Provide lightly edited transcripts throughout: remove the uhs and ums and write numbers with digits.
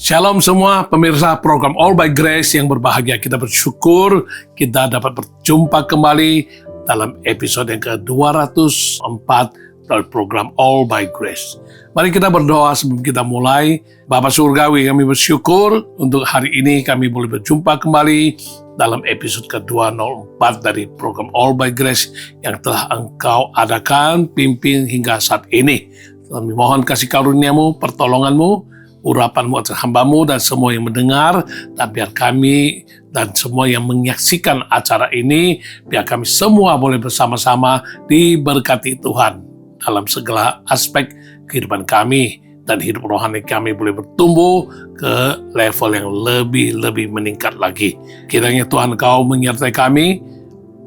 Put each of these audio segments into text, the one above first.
Shalom semua pemirsa program All by Grace yang berbahagia. Kita bersyukur kita dapat berjumpa kembali dalam episode yang ke-204 dari program All by Grace. Mari kita berdoa sebelum kita mulai. Bapa Surgawi, kami bersyukur untuk hari ini kami boleh berjumpa kembali dalam episode ke-204 dari program All by Grace yang telah Engkau adakan, pimpin hingga saat ini. Kami mohon kasih karunia-Mu, pertolongan-Mu, urapan-Mu atas hamba-Mu dan semua yang mendengar, dan biar kami dan semua yang menyaksikan acara ini, biar kami semua boleh bersama-sama diberkati Tuhan dalam segala aspek kehidupan kami, dan hidup rohani kami boleh bertumbuh ke level yang lebih meningkat lagi. Kiranya Tuhan Kau menyertai kami,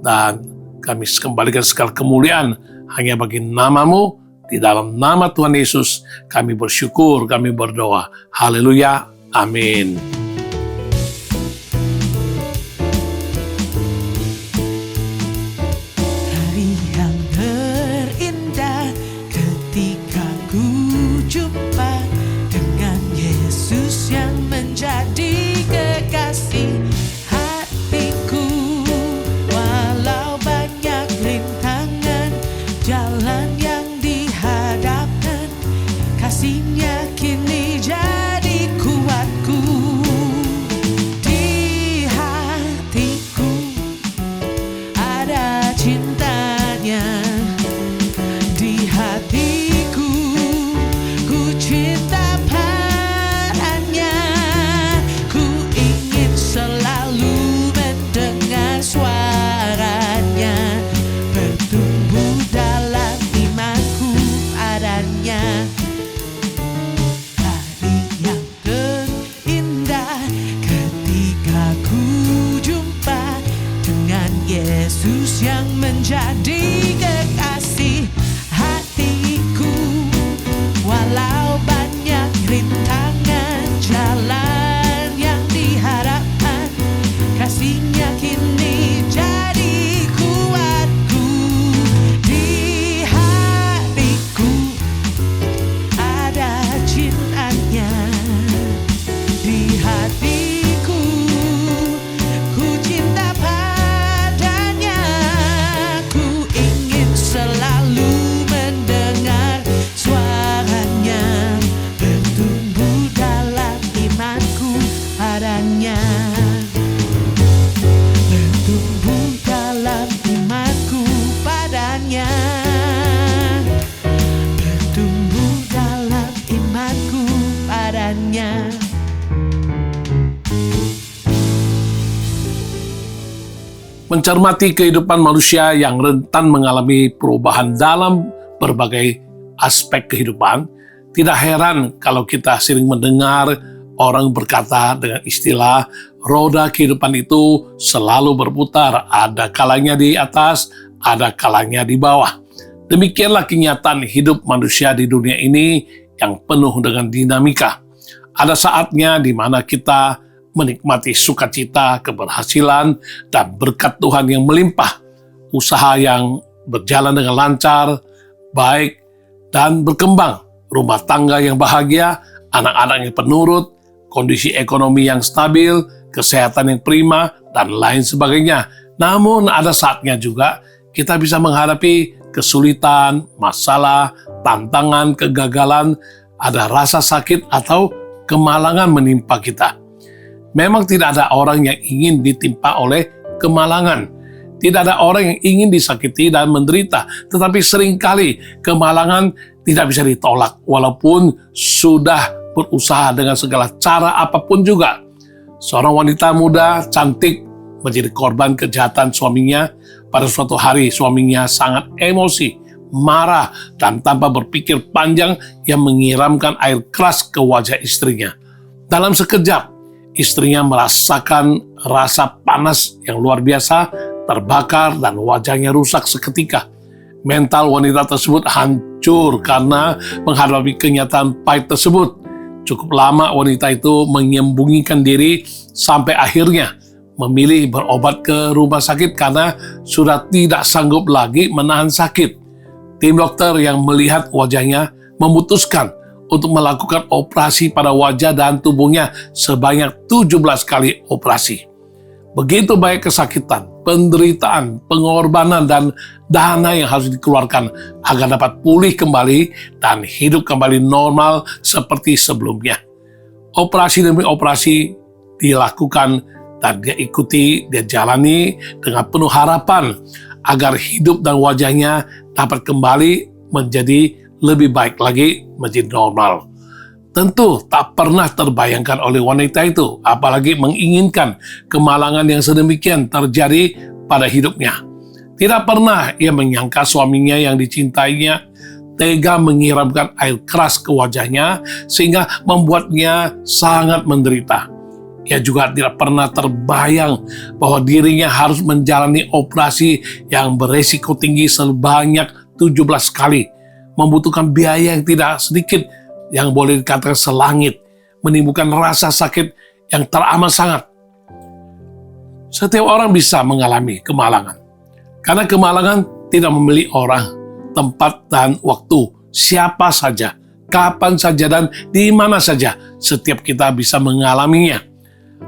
dan kami kembalikan segala kemuliaan hanya bagi nama-Mu. Di dalam nama Tuhan Yesus, kami bersyukur, kami berdoa. Haleluya, amin. Hari yang terindah ketika ku jumpa dengan Yesus yang menjadi kekasih hatiku. Walau banyak rintangan, jalan yang dihadapkan, kasih-Nya kini jadi kuatku. Di hatiku ada cintanya, di hatiku ku cinta padanya. Ku ingin selalu mendengar suaranya, bertumbuh dalam imanku padanya. Hari yang terindah ketika ku jumpa dengan Yesus yang menjadi kekasih hatiku. Walau banyak rintangan, jalan yang diharapkan, kasih-Nya kini jadi kuatku. Di hatiku ada cintanya, di hatiku ku cinta padanya. Ku ingin selalu mendengar suaranya, bertumbuh dalam imanku padanya, bertumbuh dalam imanku padanya, bertumbuh dalam imanku padanya. Mencermati kehidupan manusia yang rentan mengalami perubahan dalam berbagai aspek kehidupan, tidak heran kalau kita sering mendengar orang berkata dengan istilah roda kehidupan itu selalu berputar, ada kalanya di atas, ada kalanya di bawah. Demikianlah kenyataan hidup manusia di dunia ini yang penuh dengan dinamika. Ada saatnya di mana kita menikmati sukacita, keberhasilan, dan berkat Tuhan yang melimpah, usaha yang berjalan dengan lancar, baik, dan berkembang, rumah tangga yang bahagia, anak-anak yang penurut, kondisi ekonomi yang stabil, kesehatan yang prima, dan lain sebagainya. Namun ada saatnya juga kita bisa menghadapi kesulitan, masalah, tantangan, kegagalan, ada rasa sakit atau kemalangan menimpa kita. Memang tidak ada orang yang ingin ditimpa oleh kemalangan. Tidak ada orang yang ingin disakiti dan menderita. Tetapi seringkali kemalangan tidak bisa ditolak walaupun sudah berusaha dengan segala cara apapun juga. Seorang wanita muda cantik menjadi korban kejahatan suaminya. Pada suatu hari suaminya sangat emosi, marah, dan tanpa berpikir panjang ia menyiramkan air keras ke wajah istrinya. Dalam sekejap, istrinya merasakan rasa panas yang luar biasa, terbakar, dan wajahnya rusak seketika. Mental wanita tersebut hancur karena menghadapi kenyataan pahit tersebut. Cukup lama wanita itu menyembunyikan diri sampai akhirnya memilih berobat ke rumah sakit karena sudah tidak sanggup lagi menahan sakit. Tim dokter yang melihat wajahnya memutuskan untuk melakukan operasi pada wajah dan tubuhnya sebanyak 17 kali operasi. Begitu banyak kesakitan, penderitaan, pengorbanan, dan dana yang harus dikeluarkan agar dapat pulih kembali dan hidup kembali normal seperti sebelumnya. Operasi demi operasi dilakukan dan dia ikuti, dia jalani dengan penuh harapan agar hidup dan wajahnya dapat kembali menjadi lebih baik lagi, menjadi normal. Tentu tak pernah terbayangkan oleh wanita itu, apalagi menginginkan kemalangan yang sedemikian terjadi pada hidupnya. Tidak pernah ia menyangka suaminya yang dicintainya tega menyiramkan air keras ke wajahnya sehingga membuatnya sangat menderita. Ia juga tidak pernah terbayang bahwa dirinya harus menjalani operasi yang beresiko tinggi sebanyak 17 kali, membutuhkan biaya yang tidak sedikit, yang boleh dikatakan selangit, menimbulkan rasa sakit yang teramat sangat. Setiap orang bisa mengalami kemalangan, karena kemalangan tidak memilih orang, tempat, dan waktu. Siapa saja, kapan saja, dan di mana saja, setiap kita bisa mengalaminya.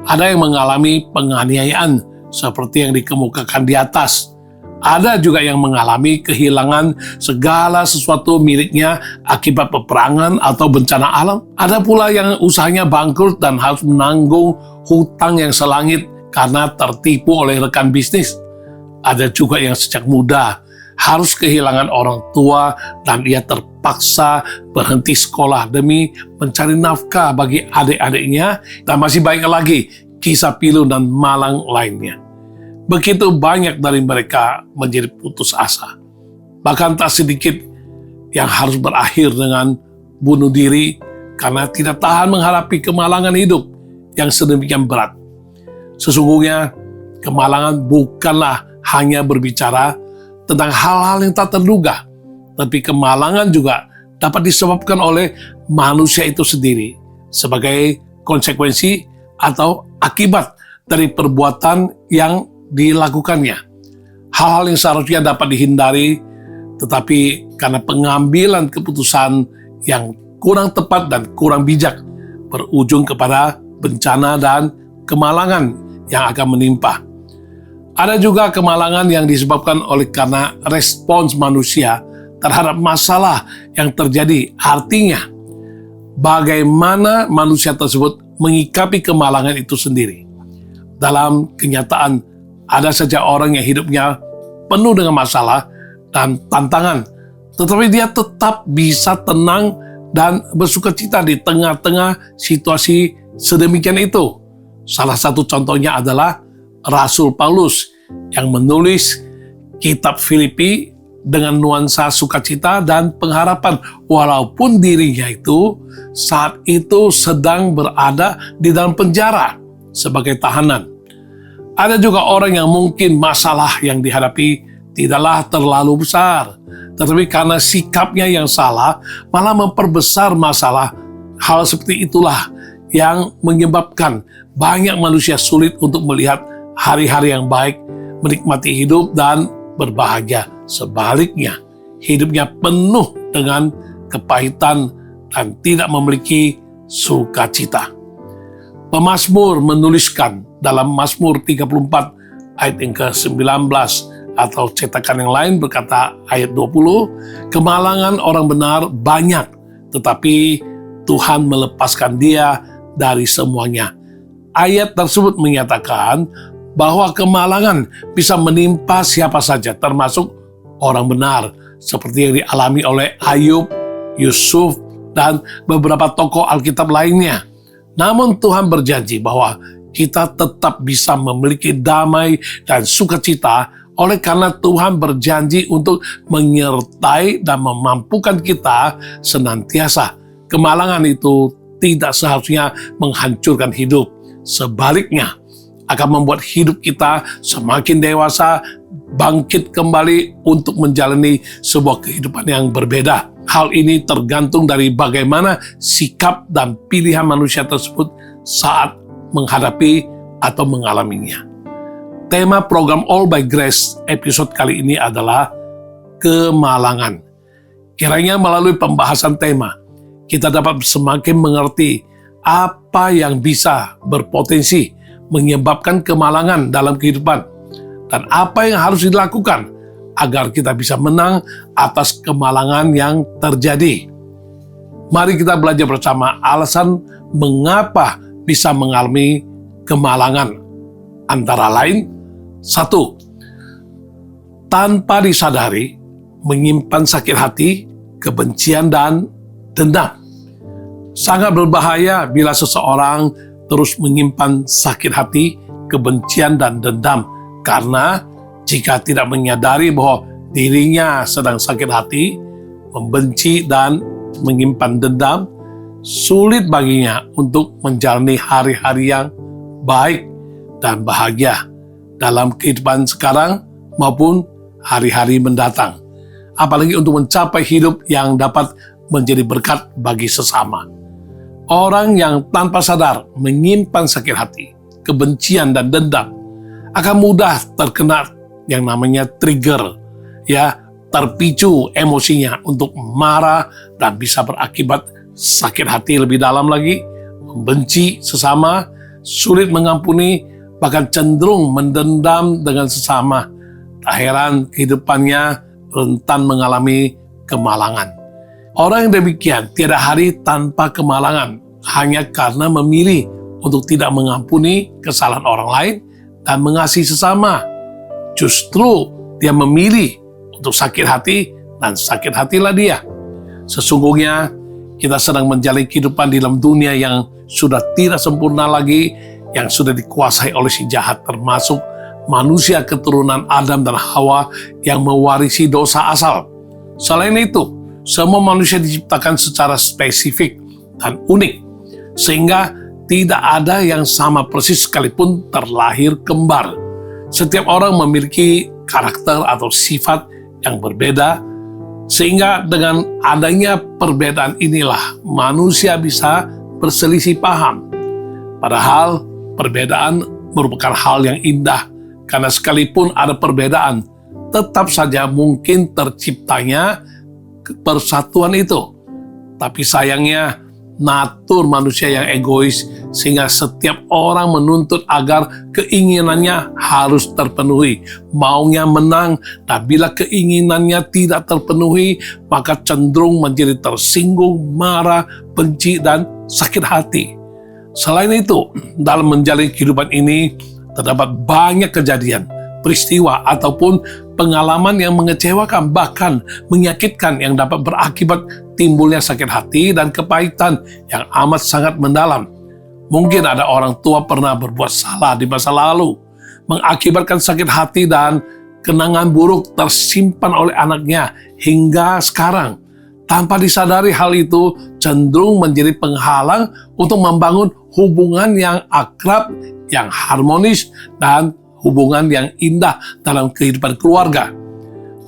Ada yang mengalami penganiayaan seperti yang dikemukakan di atas. Ada juga yang mengalami kehilangan segala sesuatu miliknya akibat peperangan atau bencana alam. Ada pula yang usahanya bangkrut dan harus menanggung hutang yang selangit karena tertipu oleh rekan bisnis. Ada juga yang sejak muda harus kehilangan orang tua dan ia terpaksa berhenti sekolah demi mencari nafkah bagi adik-adiknya, dan masih banyak lagi kisah pilu dan malang lainnya. Begitu banyak dari mereka menjadi putus asa. Bahkan tak sedikit yang harus berakhir dengan bunuh diri karena tidak tahan menghadapi kemalangan hidup yang sedemikian berat. Sesungguhnya kemalangan bukanlah hanya berbicara tentang hal-hal yang tak terduga, tapi kemalangan juga dapat disebabkan oleh manusia itu sendiri sebagai konsekuensi atau akibat dari perbuatan yang dilakukannya. Hal-hal yang seharusnya dapat dihindari, tetapi karena pengambilan keputusan yang kurang tepat dan kurang bijak, berujung kepada bencana dan kemalangan yang akan menimpa. Ada juga kemalangan yang disebabkan oleh karena respons manusia terhadap masalah yang terjadi. Artinya, bagaimana manusia tersebut mengikapi kemalangan itu sendiri. Dalam kenyataan, ada saja orang yang hidupnya penuh dengan masalah dan tantangan, tetapi dia tetap bisa tenang dan bersukacita di tengah-tengah situasi sedemikian itu. Salah satu contohnya adalah Rasul Paulus yang menulis kitab Filipi dengan nuansa sukacita dan pengharapan, walaupun dirinya itu saat itu sedang berada di dalam penjara sebagai tahanan. Ada juga orang yang mungkin masalah yang dihadapi tidaklah terlalu besar, tetapi karena sikapnya yang salah malah memperbesar masalah. Hal seperti itulah yang menyebabkan banyak manusia sulit untuk melihat hari-hari yang baik, menikmati hidup, dan berbahagia. Sebaliknya, hidupnya penuh dengan kepahitan dan tidak memiliki sukacita. Pemazmur menuliskan dalam Mazmur 34 ayat yang ke-19 atau cetakan yang lain berkata ayat 20, kemalangan orang benar banyak, tetapi Tuhan melepaskan dia dari semuanya. Ayat tersebut menyatakan bahwa kemalangan bisa menimpa siapa saja, termasuk orang benar, seperti yang dialami oleh Ayub, Yusuf, dan beberapa tokoh Alkitab lainnya. Namun Tuhan berjanji bahwa kita tetap bisa memiliki damai dan sukacita oleh karena Tuhan berjanji untuk menyertai dan memampukan kita senantiasa. Kemalangan itu tidak seharusnya menghancurkan hidup. Sebaliknya, akan membuat hidup kita semakin dewasa, bangkit kembali untuk menjalani sebuah kehidupan yang berbeda. Hal ini tergantung dari bagaimana sikap dan pilihan manusia tersebut saat menghadapi atau mengalaminya. Tema program All by Grace episode kali ini adalah kemalangan. Kiranya melalui pembahasan tema, kita dapat semakin mengerti apa yang bisa berpotensi menyebabkan kemalangan dalam kehidupan dan apa yang harus dilakukan agar kita bisa menang atas kemalangan yang terjadi. Mari kita belajar bersama alasan mengapa bisa mengalami kemalangan. Antara lain, 1. Tanpa disadari, menyimpan sakit hati, kebencian, dan dendam. Sangat berbahaya bila seseorang terus menyimpan sakit hati, kebencian, dan dendam. Karena jika tidak menyadari bahwa dirinya sedang sakit hati, membenci, dan menyimpan dendam, sulit baginya untuk menjalani hari-hari yang baik dan bahagia dalam kehidupan sekarang maupun hari-hari mendatang. Apalagi untuk mencapai hidup yang dapat menjadi berkat bagi sesama. Orang yang tanpa sadar menyimpan sakit hati, kebencian, dan dendam akan mudah terkena yang namanya trigger, terpicu emosinya untuk marah dan bisa berakibat sakit hati lebih dalam lagi, membenci sesama, sulit mengampuni, bahkan cenderung mendendam dengan sesama. Tak heran kehidupannya rentan mengalami kemalangan. Orang yang demikian tiada hari tanpa kemalangan hanya karena memilih untuk tidak mengampuni kesalahan orang lain dan mengasihi sesama. Justru dia memilih untuk sakit hati dan sakit hatilah dia. Sesungguhnya kita sedang menjalani kehidupan di dalam dunia yang sudah tidak sempurna lagi, yang sudah dikuasai oleh si jahat, termasuk manusia keturunan Adam dan Hawa yang mewarisi dosa asal. Selain itu, semua manusia diciptakan secara spesifik dan unik, sehingga tidak ada yang sama persis sekalipun terlahir kembar. Setiap orang memiliki karakter atau sifat yang berbeda, sehingga dengan adanya perbedaan inilah manusia bisa berselisih paham. Padahal perbedaan merupakan hal yang indah, karena sekalipun ada perbedaan, tetap saja mungkin terciptanya persatuan itu. Tapi sayangnya, natur manusia yang egois, sehingga setiap orang menuntut agar keinginannya harus terpenuhi, maunya menang, dan bila keinginannya tidak terpenuhi, maka cenderung menjadi tersinggung, marah, benci, dan sakit hati. Selain itu, dalam menjalani kehidupan ini, terdapat banyak kejadian, peristiwa, ataupun pengalaman yang mengecewakan, bahkan menyakitkan yang dapat berakibat timbulnya sakit hati dan kepahitan yang amat sangat mendalam. Mungkin ada orang tua pernah berbuat salah di masa lalu, mengakibatkan sakit hati dan kenangan buruk tersimpan oleh anaknya hingga sekarang. Tanpa disadari hal itu cenderung menjadi penghalang untuk membangun hubungan yang akrab, yang harmonis, dan hubungan yang indah dalam kehidupan keluarga.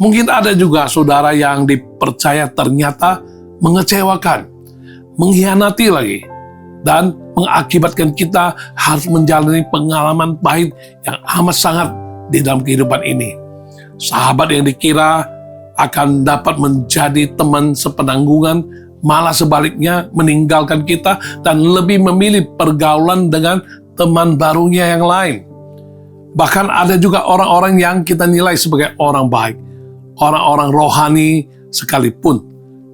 Mungkin ada juga saudara yang dipercaya ternyata mengecewakan, mengkhianati lagi, dan mengakibatkan kita harus menjalani pengalaman pahit yang amat sangat di dalam kehidupan ini. Sahabat yang dikira akan dapat menjadi teman sepenanggungan, malah sebaliknya meninggalkan kita dan lebih memilih pergaulan dengan teman barunya yang lain. Bahkan ada juga orang-orang yang kita nilai sebagai orang baik, orang-orang rohani sekalipun.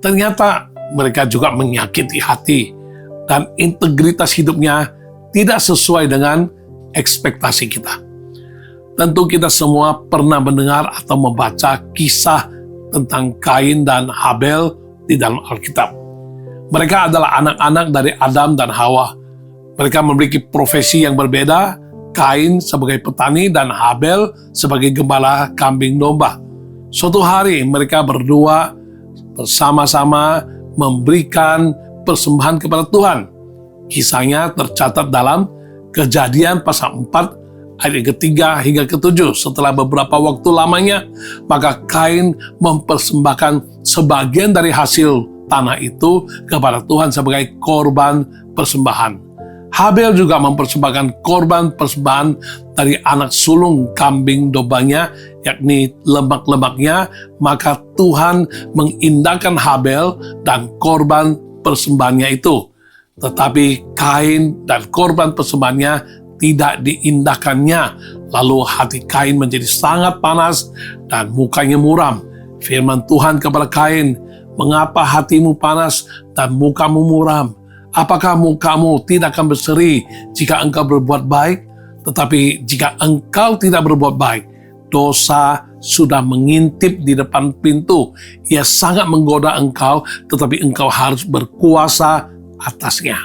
Ternyata mereka juga menyakiti hati dan integritas hidupnya tidak sesuai dengan ekspektasi kita. Tentu kita semua pernah mendengar atau membaca kisah tentang Kain dan Habel di dalam Alkitab. Mereka adalah anak-anak dari Adam dan Hawa. Mereka memiliki profesi yang berbeda, Kain sebagai petani dan Habel sebagai gembala kambing domba. Suatu hari mereka berdua bersama-sama memberikan persembahan kepada Tuhan. Kisahnya tercatat dalam Kejadian pasal 4 ayat ketiga hingga ke-7. Setelah beberapa waktu lamanya, maka Kain mempersembahkan sebagian dari hasil tanah itu kepada Tuhan sebagai korban persembahan. Habel juga mempersembahkan korban persembahan dari anak sulung kambing dombanya, yakni lemak-lemaknya. Maka Tuhan mengindahkan Habel dan korban persembahannya itu. Tetapi Kain dan korban persembahannya tidak diindahkannya. Lalu hati Kain menjadi sangat panas dan mukanya muram. Firman Tuhan kepada Kain, "Mengapa hatimu panas dan mukamu muram? Apakah mukamu tidak akan berseri jika engkau berbuat baik? Tetapi jika engkau tidak berbuat baik, dosa sudah mengintip di depan pintu. Ia sangat menggoda engkau, tetapi engkau harus berkuasa atasnya."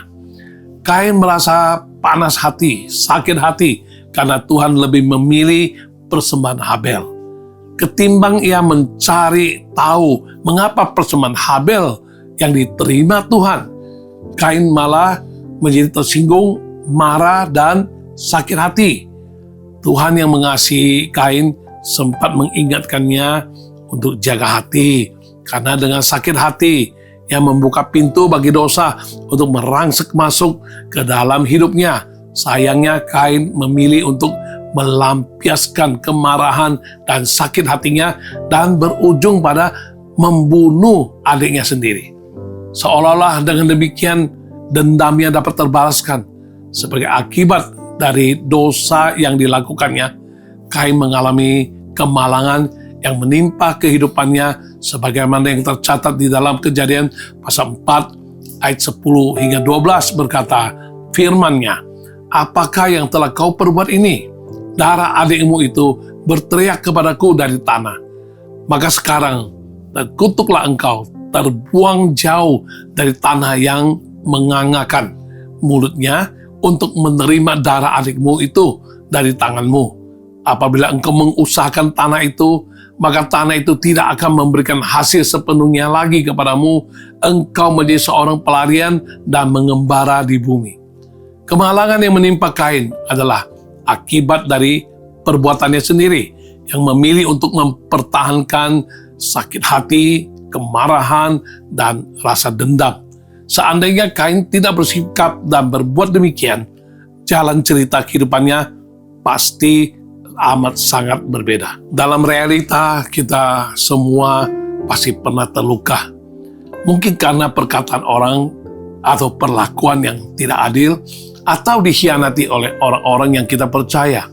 Kain merasa panas hati, sakit hati, karena Tuhan lebih memilih persembahan Habel. Ketimbang ia mencari tahu mengapa persembahan Habel yang diterima Tuhan, Kain malah menjadi tersinggung, marah, dan sakit hati. Tuhan yang mengasihi Kain sempat mengingatkannya untuk jaga hati, karena dengan sakit hati ia membuka pintu bagi dosa untuk merangsek masuk ke dalam hidupnya. Sayangnya Kain memilih untuk melampiaskan kemarahan dan sakit hatinya dan berujung pada membunuh adiknya sendiri. Seolah-olah dengan demikian dendamnya dapat terbalaskan. Sebagai akibat dari dosa yang dilakukannya, Kain mengalami kemalangan yang menimpa kehidupannya sebagaimana yang tercatat di dalam Kejadian pasal 4 ayat 10 hingga 12 berkata, firman-Nya, "Apakah yang telah kau perbuat ini? Darah adikmu itu berteriak kepadaku dari tanah. Maka sekarang terkutuklah engkau, terbuang jauh dari tanah yang mengangakan mulutnya untuk menerima darah adikmu itu dari tanganmu. Apabila engkau mengusahakan tanah itu, maka tanah itu tidak akan memberikan hasil sepenuhnya lagi kepadamu. Engkau menjadi seorang pelarian dan mengembara di bumi." Kemalangan yang menimpa Kain adalah akibat dari perbuatannya sendiri yang memilih untuk mempertahankan sakit hati, kemarahan, dan rasa dendam. Seandainya Kain tidak bersikap dan berbuat demikian, jalan cerita kehidupannya pasti amat sangat berbeda. Dalam realita, kita semua pasti pernah terluka. Mungkin karena perkataan orang atau perlakuan yang tidak adil, atau dikhianati oleh orang-orang yang kita percaya.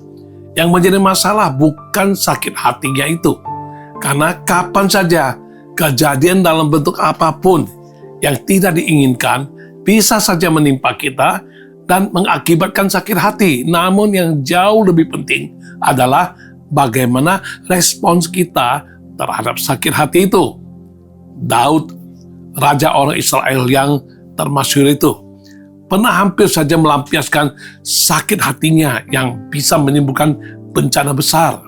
Yang menjadi masalah bukan sakit hatinya itu, karena kapan saja kejadian dalam bentuk apapun yang tidak diinginkan bisa saja menimpa kita dan mengakibatkan sakit hati. Namun yang jauh lebih penting adalah bagaimana respons kita terhadap sakit hati itu. Daud, raja orang Israel yang termasyhur itu, pernah hampir saja melampiaskan sakit hatinya yang bisa menimbulkan bencana besar.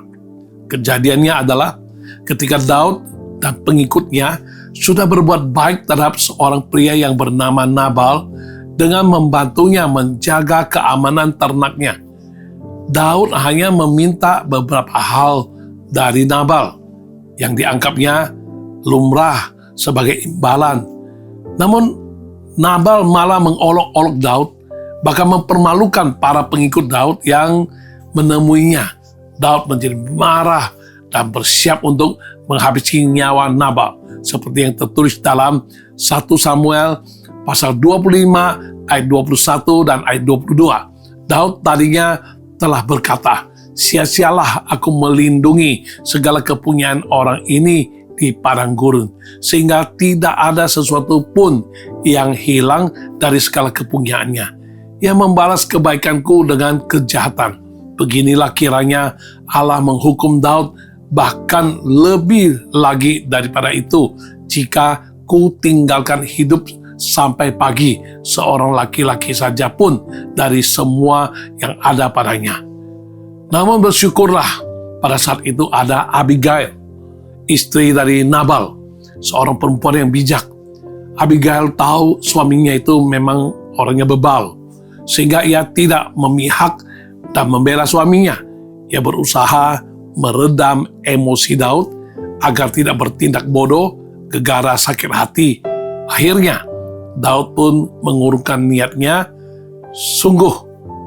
Kejadiannya adalah ketika Daud dan pengikutnya sudah berbuat baik terhadap seorang pria yang bernama Nabal dengan membantunya menjaga keamanan ternaknya. Daud hanya meminta beberapa hal dari Nabal yang dianggapnya lumrah sebagai imbalan. Namun Nabal malah mengolok-olok Daud, bahkan mempermalukan para pengikut Daud yang menemuinya. Daud menjadi marah dan bersiap untuk menghabisi nyawa Nabal, seperti yang tertulis dalam 1 Samuel pasal 25 ayat 21 dan ayat 22. Daud tadinya telah berkata, "Sia-sialah aku melindungi segala kepunyaan orang ini di padang gurun, sehingga tidak ada sesuatu pun yang hilang dari segala kepunyaannya. Ia membalas kebaikanku dengan kejahatan. Beginilah kiranya Allah menghukum Daud, bahkan lebih lagi daripada itu, jika ku tinggalkan hidup sampai pagi seorang laki-laki saja pun dari semua yang ada padanya." Namun bersyukurlah pada saat itu ada Abigail, istri dari Nabal, seorang perempuan yang bijak. Abigail tahu suaminya itu memang orangnya bebal, sehingga ia tidak memihak dan membela suaminya. Ia berusaha meredam emosi Daud agar tidak bertindak bodoh, gegara, sakit hati. Akhirnya, Daud pun mengurungkan niatnya. Sungguh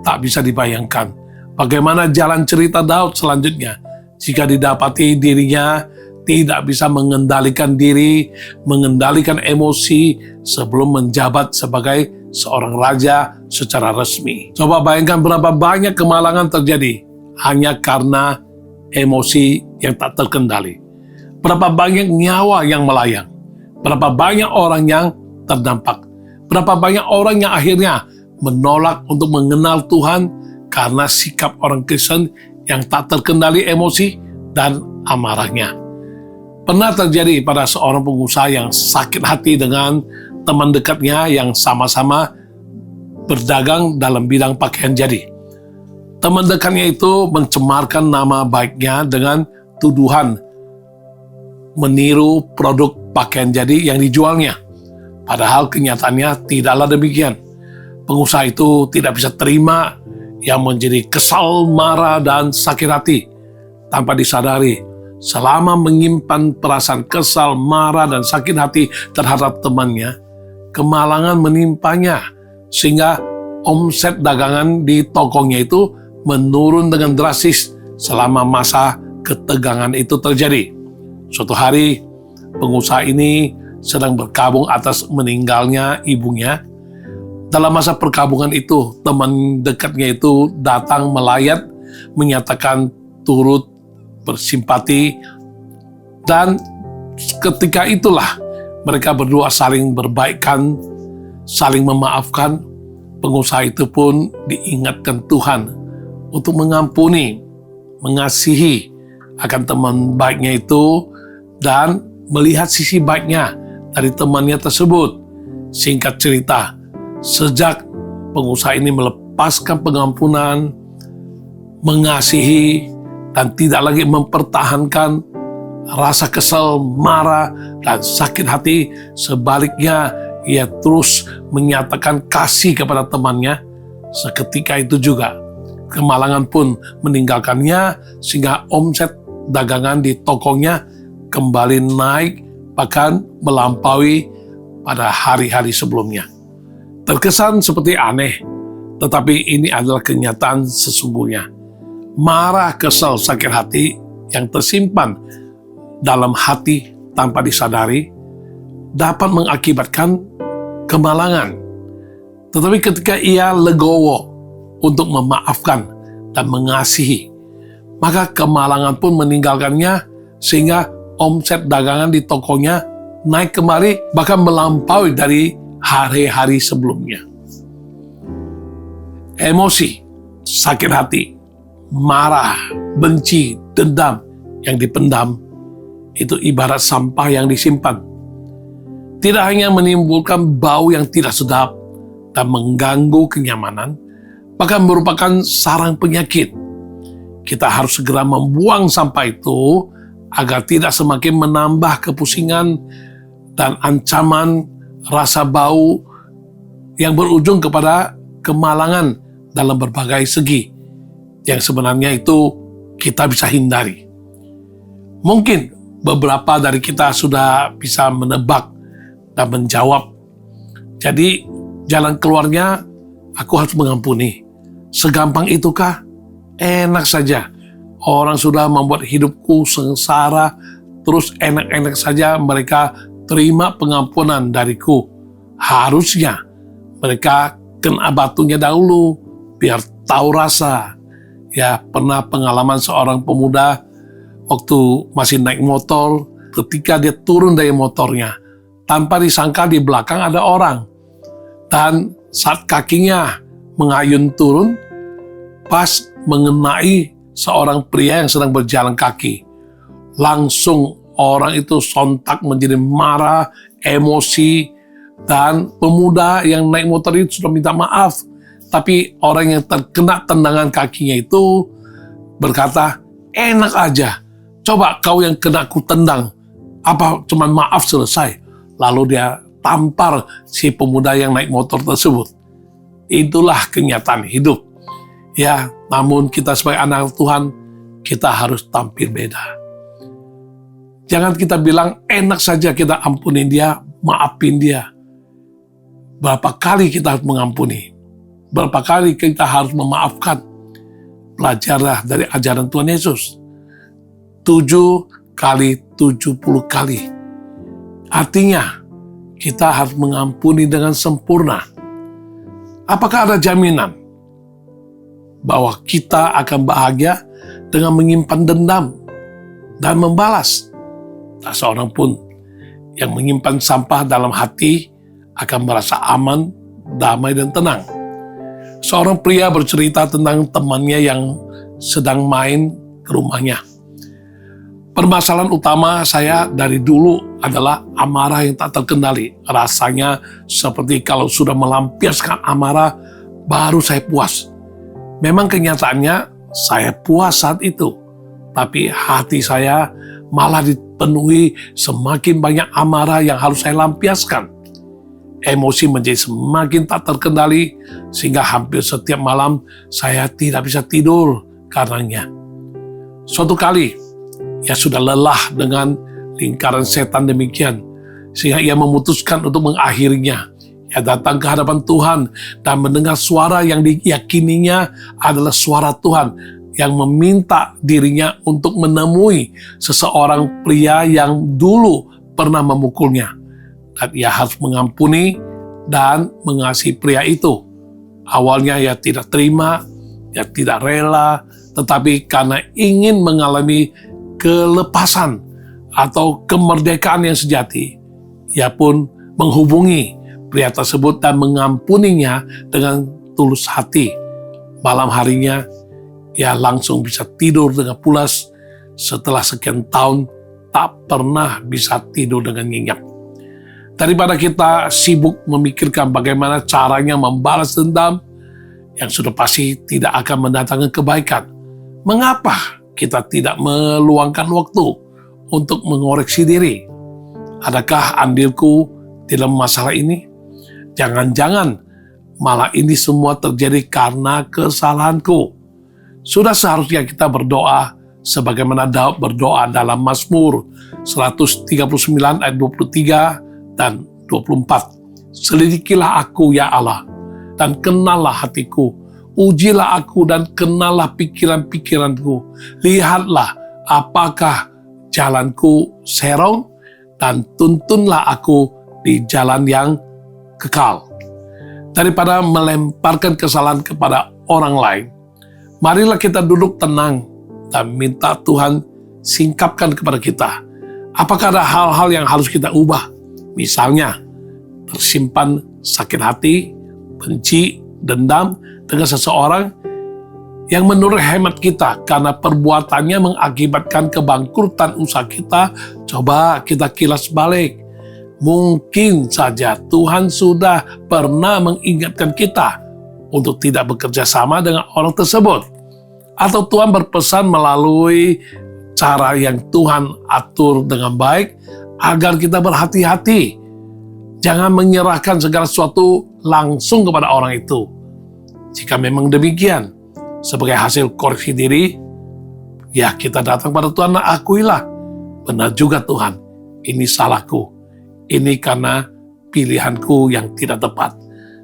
tak bisa dibayangkan bagaimana jalan cerita Daud selanjutnya jika didapati dirinya tidak bisa mengendalikan diri, mengendalikan emosi sebelum menjabat sebagai seorang raja secara resmi. Coba bayangkan berapa banyak kemalangan terjadi hanya karena emosi yang tak terkendali. Berapa banyak nyawa yang melayang. Berapa banyak orang yang terdampak. Berapa banyak orang yang akhirnya menolak untuk mengenal Tuhan karena sikap orang Kristen yang tak terkendali emosi dan amarahnya. Pernah terjadi pada seorang pengusaha yang sakit hati dengan teman dekatnya yang sama-sama berdagang dalam bidang pakaian jadi. Teman dekatnya itu mencemarkan nama baiknya dengan tuduhan meniru produk pakaian jadi yang dijualnya. Padahal kenyataannya tidaklah demikian. Pengusaha itu tidak bisa terima, yang menjadi kesal, marah, dan sakit hati. Tanpa disadari, selama menyimpan perasaan kesal, marah, dan sakit hati terhadap temannya, kemalangan menimpanya, sehingga omset dagangan di tokonya itu menurun dengan drastis selama masa ketegangan itu terjadi. Suatu hari, pengusaha ini sedang berkabung atas meninggalnya ibunya. Dalam masa perkabungan itu, teman dekatnya itu datang melayat, menyatakan turut bersimpati, dan ketika itulah mereka berdua saling berbaikan, saling memaafkan. Pengusaha itu pun diingatkan Tuhan untuk mengampuni, mengasihi akan teman baiknya itu, dan melihat sisi baiknya dari temannya tersebut. Singkat cerita, sejak pengusaha ini melepaskan pengampunan, mengasihi, dan tidak lagi mempertahankan rasa kesal, marah, dan sakit hati, sebaliknya ia terus menyatakan kasih kepada temannya. Seketika itu juga kemalangan pun meninggalkannya, sehingga omset dagangan di tokonya kembali naik, bahkan melampaui pada hari-hari sebelumnya. Terkesan seperti aneh, tetapi ini adalah kenyataan sesungguhnya. Marah, kesal, sakit hati yang tersimpan dalam hati tanpa disadari dapat mengakibatkan kemalangan. Tetapi ketika ia legowo untuk memaafkan dan mengasihi, maka kemalangan pun meninggalkannya, sehingga omset dagangan di tokonya naik kembali, bahkan melampaui dari hari-hari sebelumnya. Emosi, sakit hati, marah, benci, dendam yang dipendam itu ibarat sampah yang disimpan. Tidak hanya menimbulkan bau yang tidak sedap dan mengganggu kenyamanan, bahkan merupakan sarang penyakit. Kita harus segera membuang sampah itu agar tidak semakin menambah kepusingan dan ancaman rasa bau yang berujung kepada kemalangan dalam berbagai segi yang sebenarnya itu kita bisa hindari. Mungkin beberapa dari kita sudah bisa menebak dan menjawab. Jadi jalan keluarnya, aku harus mengampuni. Segampang itukah? Enak saja. Orang sudah membuat hidupku sengsara, terus enak-enak saja mereka terima pengampunan dariku. Harusnya mereka kena batunya dahulu, biar tahu rasa. Ya, pernah pengalaman seorang pemuda waktu masih naik motor, ketika dia turun dari motornya, tanpa disangka di belakang ada orang. Dan saat kakinya mengayun turun, pas mengenai seorang pria yang sedang berjalan kaki. Langsung orang itu sontak menjadi marah, emosi, dan pemuda yang naik motor itu sudah minta maaf. Tapi orang yang terkena tendangan kakinya itu berkata, enak aja, coba kau yang kena ku tendang, apa cuman maaf selesai. Lalu dia tampar si pemuda yang naik motor tersebut. Itulah kenyataan hidup. Ya, namun kita sebagai anak Tuhan, kita harus tampil beda. Jangan kita bilang enak saja kita ampunin dia, maafin dia. Berapa kali kita harus mengampuni? Berapa kali kita harus memaafkan? Belajarlah dari ajaran Tuhan Yesus. 7 kali 70 kali. Artinya, kita harus mengampuni dengan sempurna. Apakah ada jaminan bahwa kita akan bahagia dengan menyimpan dendam dan membalas? Tak seorang pun yang menyimpan sampah dalam hati akan merasa aman, damai, dan tenang. Seorang pria bercerita tentang temannya yang sedang main ke rumahnya. Permasalahan utama saya dari dulu adalah amarah yang tak terkendali. Rasanya seperti kalau sudah melampiaskan amarah, baru saya puas. Memang kenyataannya saya puas saat itu, tapi hati saya malah dipenuhi semakin banyak amarah yang harus saya lampiaskan. Emosi menjadi semakin tak terkendali, sehingga hampir setiap malam saya tidak bisa tidur karenanya. Suatu kali, ia sudah lelah dengan lingkaran setan demikian, sehingga ia memutuskan untuk mengakhirinya. Ia datang ke hadapan Tuhan dan mendengar suara yang diyakininya adalah suara Tuhan yang meminta dirinya untuk menemui seseorang pria yang dulu pernah memukulnya. Dan ia harus mengampuni dan mengasihi pria itu. Awalnya ia tidak terima, ia tidak rela, tetapi karena ingin mengalami kelepasan atau kemerdekaan yang sejati, ia pun menghubungi pria tersebut dan mengampuninya dengan tulus hati. Malam harinya, ia langsung bisa tidur dengan pulas setelah sekian tahun tak pernah bisa tidur dengan nyenyak. Daripada kita sibuk memikirkan bagaimana caranya membalas dendam yang sudah pasti tidak akan mendatangkan kebaikan, mengapa kita tidak meluangkan waktu untuk mengoreksi diri? Adakah andilku dalam masalah ini? Jangan-jangan malah ini semua terjadi karena kesalahanku. Sudah seharusnya kita berdoa sebagaimana Daud berdoa dalam Mazmur 139 ayat 23 dan 24. Selidikilah aku ya Allah, dan kenallah hatiku. Ujilah aku dan kenallah pikiran-pikiranku. Lihatlah apakah jalanku serong, dan tuntunlah aku di jalan yang kekal. Daripada melemparkan kesalahan kepada orang lain, marilah kita duduk tenang dan minta Tuhan singkapkan kepada kita. Apakah ada hal-hal yang harus kita ubah? Misalnya, tersimpan sakit hati, benci, dendam dengan seseorang yang menurut hemat kita karena perbuatannya mengakibatkan kebangkrutan usaha kita. Coba kita kilas balik. Mungkin saja Tuhan sudah pernah mengingatkan kita untuk tidak bekerja sama dengan orang tersebut. Atau Tuhan berpesan melalui cara yang Tuhan atur dengan baik agar kita berhati-hati. Jangan menyerahkan segala sesuatu langsung kepada orang itu. Jika memang demikian, sebagai hasil koreksi diri, ya kita datang pada Tuhan dan akuilah, benar juga Tuhan, ini salahku, ini karena pilihanku yang tidak tepat.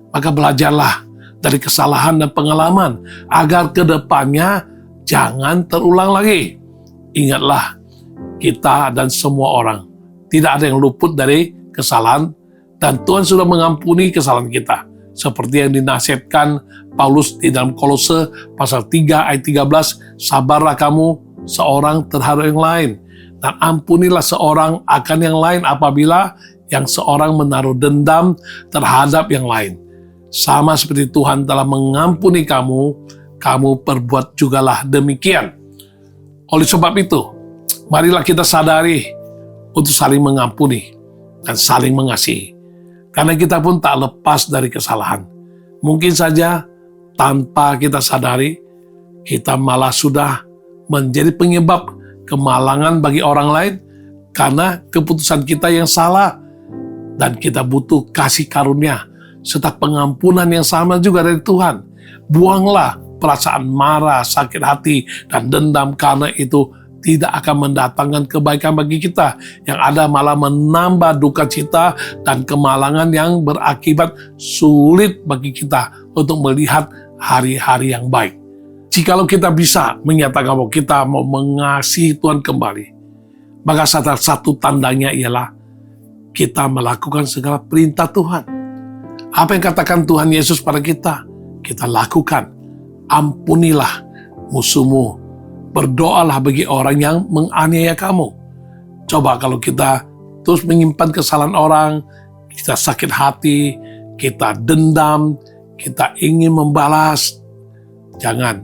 Maka belajarlah dari kesalahan dan pengalaman, agar ke depannya jangan terulang lagi. Ingatlah, kita dan semua orang, tidak ada yang luput dari kesalahan, dan Tuhan sudah mengampuni kesalahan kita. Seperti yang dinasihatkan Paulus di dalam Kolose pasal 3 ayat 13, sabarlah kamu seorang terhadap yang lain, dan ampunilah seorang akan yang lain apabila yang seorang menaruh dendam terhadap yang lain. Sama seperti Tuhan telah mengampuni kamu, kamu perbuat jugalah demikian. Oleh sebab itu, marilah kita sadari untuk saling mengampuni dan saling mengasihi. Karena kita pun tak lepas dari kesalahan. Mungkin saja tanpa kita sadari, kita malah sudah menjadi penyebab kemalangan bagi orang lain karena keputusan kita yang salah. Dan kita butuh kasih karunia serta pengampunan yang sama juga dari Tuhan. Buanglah perasaan marah, sakit hati, dan dendam, karena itu tidak akan mendatangkan kebaikan bagi kita. Yang ada malah menambah duka cita dan kemalangan yang berakibat sulit bagi kita untuk melihat hari-hari yang baik. Jikalau kita bisa menyatakan bahwa kita mau mengasihi Tuhan kembali, Maka salah satu tandanya ialah kita melakukan segala perintah Tuhan. Apa yang katakan Tuhan Yesus pada kita, kita lakukan. Ampunilah musuhmu. Berdoalah bagi orang yang menganiaya kamu. Coba kalau kita terus menyimpan kesalahan orang, kita sakit hati, kita dendam, kita ingin membalas. Jangan.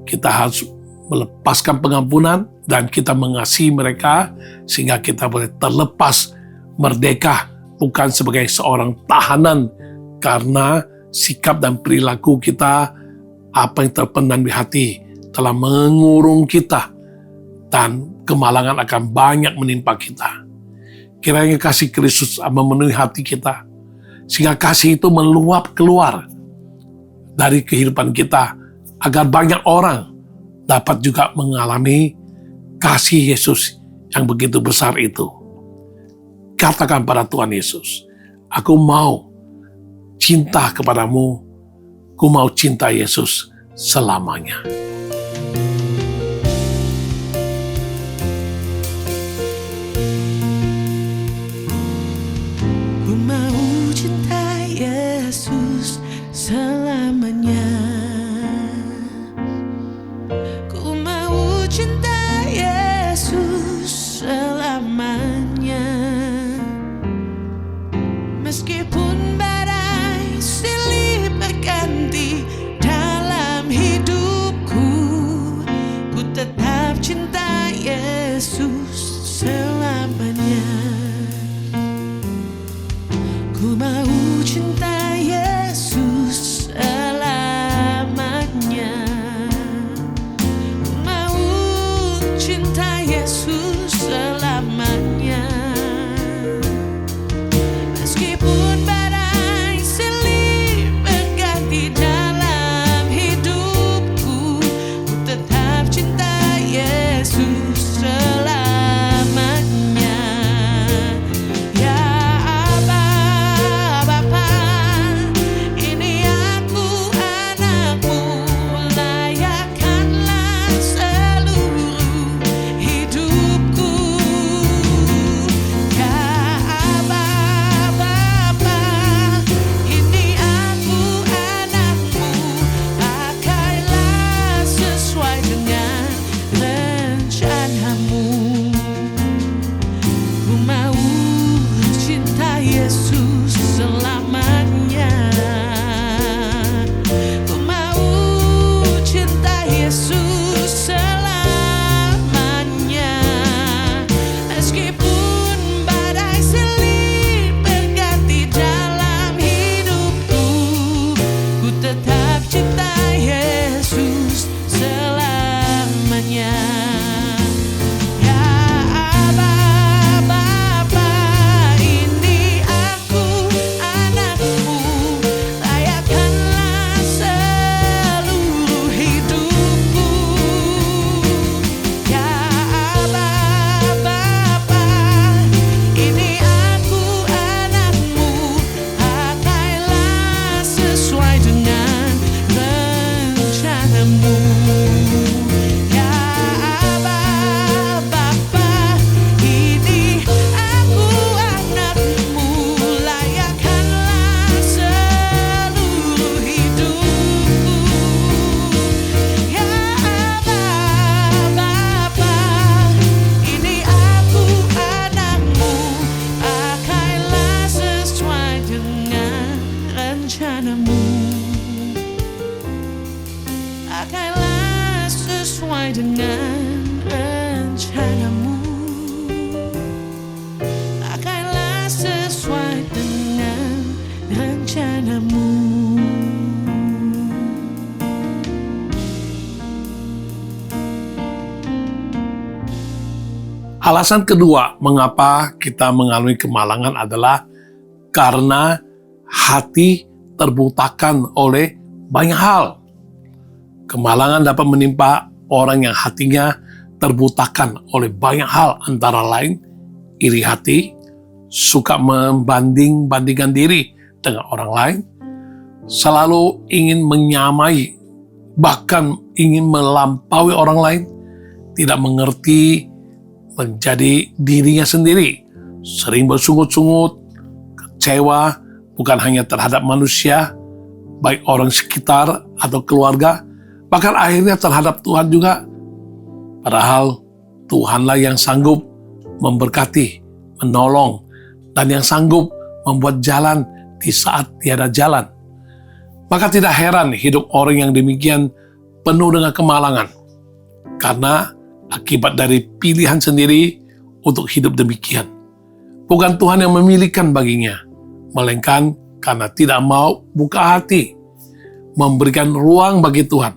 Kita harus melepaskan pengampunan dan kita mengasihi mereka sehingga kita boleh terlepas merdeka, bukan sebagai seorang tahanan karena sikap dan perilaku kita, apa yang terpendam di hati telah mengurung kita dan kemalangan akan banyak menimpa kita. Kiranya kasih Kristus memenuhi hati kita sehingga kasih itu meluap keluar dari kehidupan kita agar banyak orang dapat juga mengalami kasih Yesus yang begitu besar itu. Katakan pada Tuhan Yesus, aku mau cinta kepadamu, aku mau cinta Yesus selamanya. Ku mau cinta Yesus selamanya. Ku mau cinta Yesus selamanya. Meskipun badai silih berganti dalam hidupku, ku tetap cinta Yesus selamanya. Ku mau cinta Yesus selamanya. Ku mau cinta Yesus selamanya. Meskipun badai silih berganti dalam hidupku, ku tetap cinta Yesus selamanya. Ya Aba, Bapa, ini aku anakmu, layakkanlah seluruh hidupku. Ya Aba, Bapa, ini aku anakmu, pakailah sesuai dengan rencanamu. Ku mau cinta Yesus selamanya. Ku mau cinta Yesus selamanya. Meskipun badai silih berganti dalam hidupku, ku tetap cinta Yesus selamanya. Ya Aba, Bapa, ini aku anakmu, layakkanlah seluruh hidupku. Ya Aba, Bapa, ini aku anakmu, pakailah sesuai dengan rencanamu. Ya Aba, Bapa, ini aku anakmu, layakkanlah seluruh hidupku. Ya Aba, Bapa, ini aku anakmu, pakailah sesuai dengan rencanamu. Pakailah sesuai dengan rencanamu. Pakailah sesuai dengan rencanamu. Alasan kedua mengapa kita mengalami kemalangan adalah karena hati terbutakan oleh banyak hal. Kemalangan dapat menimpa orang yang hatinya terbutakan oleh banyak hal, antara lain iri hati, suka membanding-bandingkan diri dengan orang lain, selalu ingin menyamai, bahkan ingin melampaui orang lain, tidak mengerti menjadi dirinya sendiri, sering bersungut-sungut, kecewa bukan hanya terhadap manusia, baik orang sekitar atau keluarga, bahkan akhirnya terhadap Tuhan juga. Padahal Tuhanlah yang sanggup memberkati, menolong, dan yang sanggup membuat jalan di saat tiada jalan. Maka tidak heran hidup orang yang demikian penuh dengan kemalangan, karena akibat dari pilihan sendiri untuk hidup demikian. Bukan Tuhan yang memilihkan baginya, melainkan karena tidak mau buka hati, memberikan ruang bagi Tuhan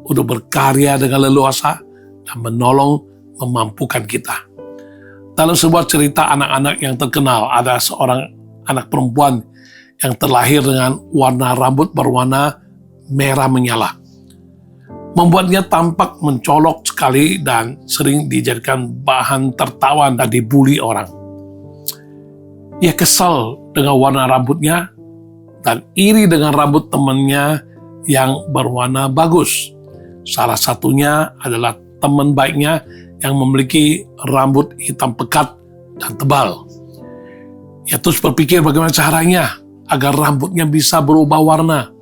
untuk berkarya dengan leluasa dan menolong memampukan kita. Dalam sebuah cerita anak-anak yang terkenal, ada seorang anak perempuan yang terlahir dengan warna rambut berwarna merah menyala. Membuatnya tampak mencolok sekali dan sering dijadikan bahan tertawa dan dibuli orang. Ia kesal dengan warna rambutnya dan iri dengan rambut temannya yang berwarna bagus. Salah satunya adalah teman baiknya yang memiliki rambut hitam pekat dan tebal. Ia terus berpikir bagaimana caranya agar rambutnya bisa berubah warna.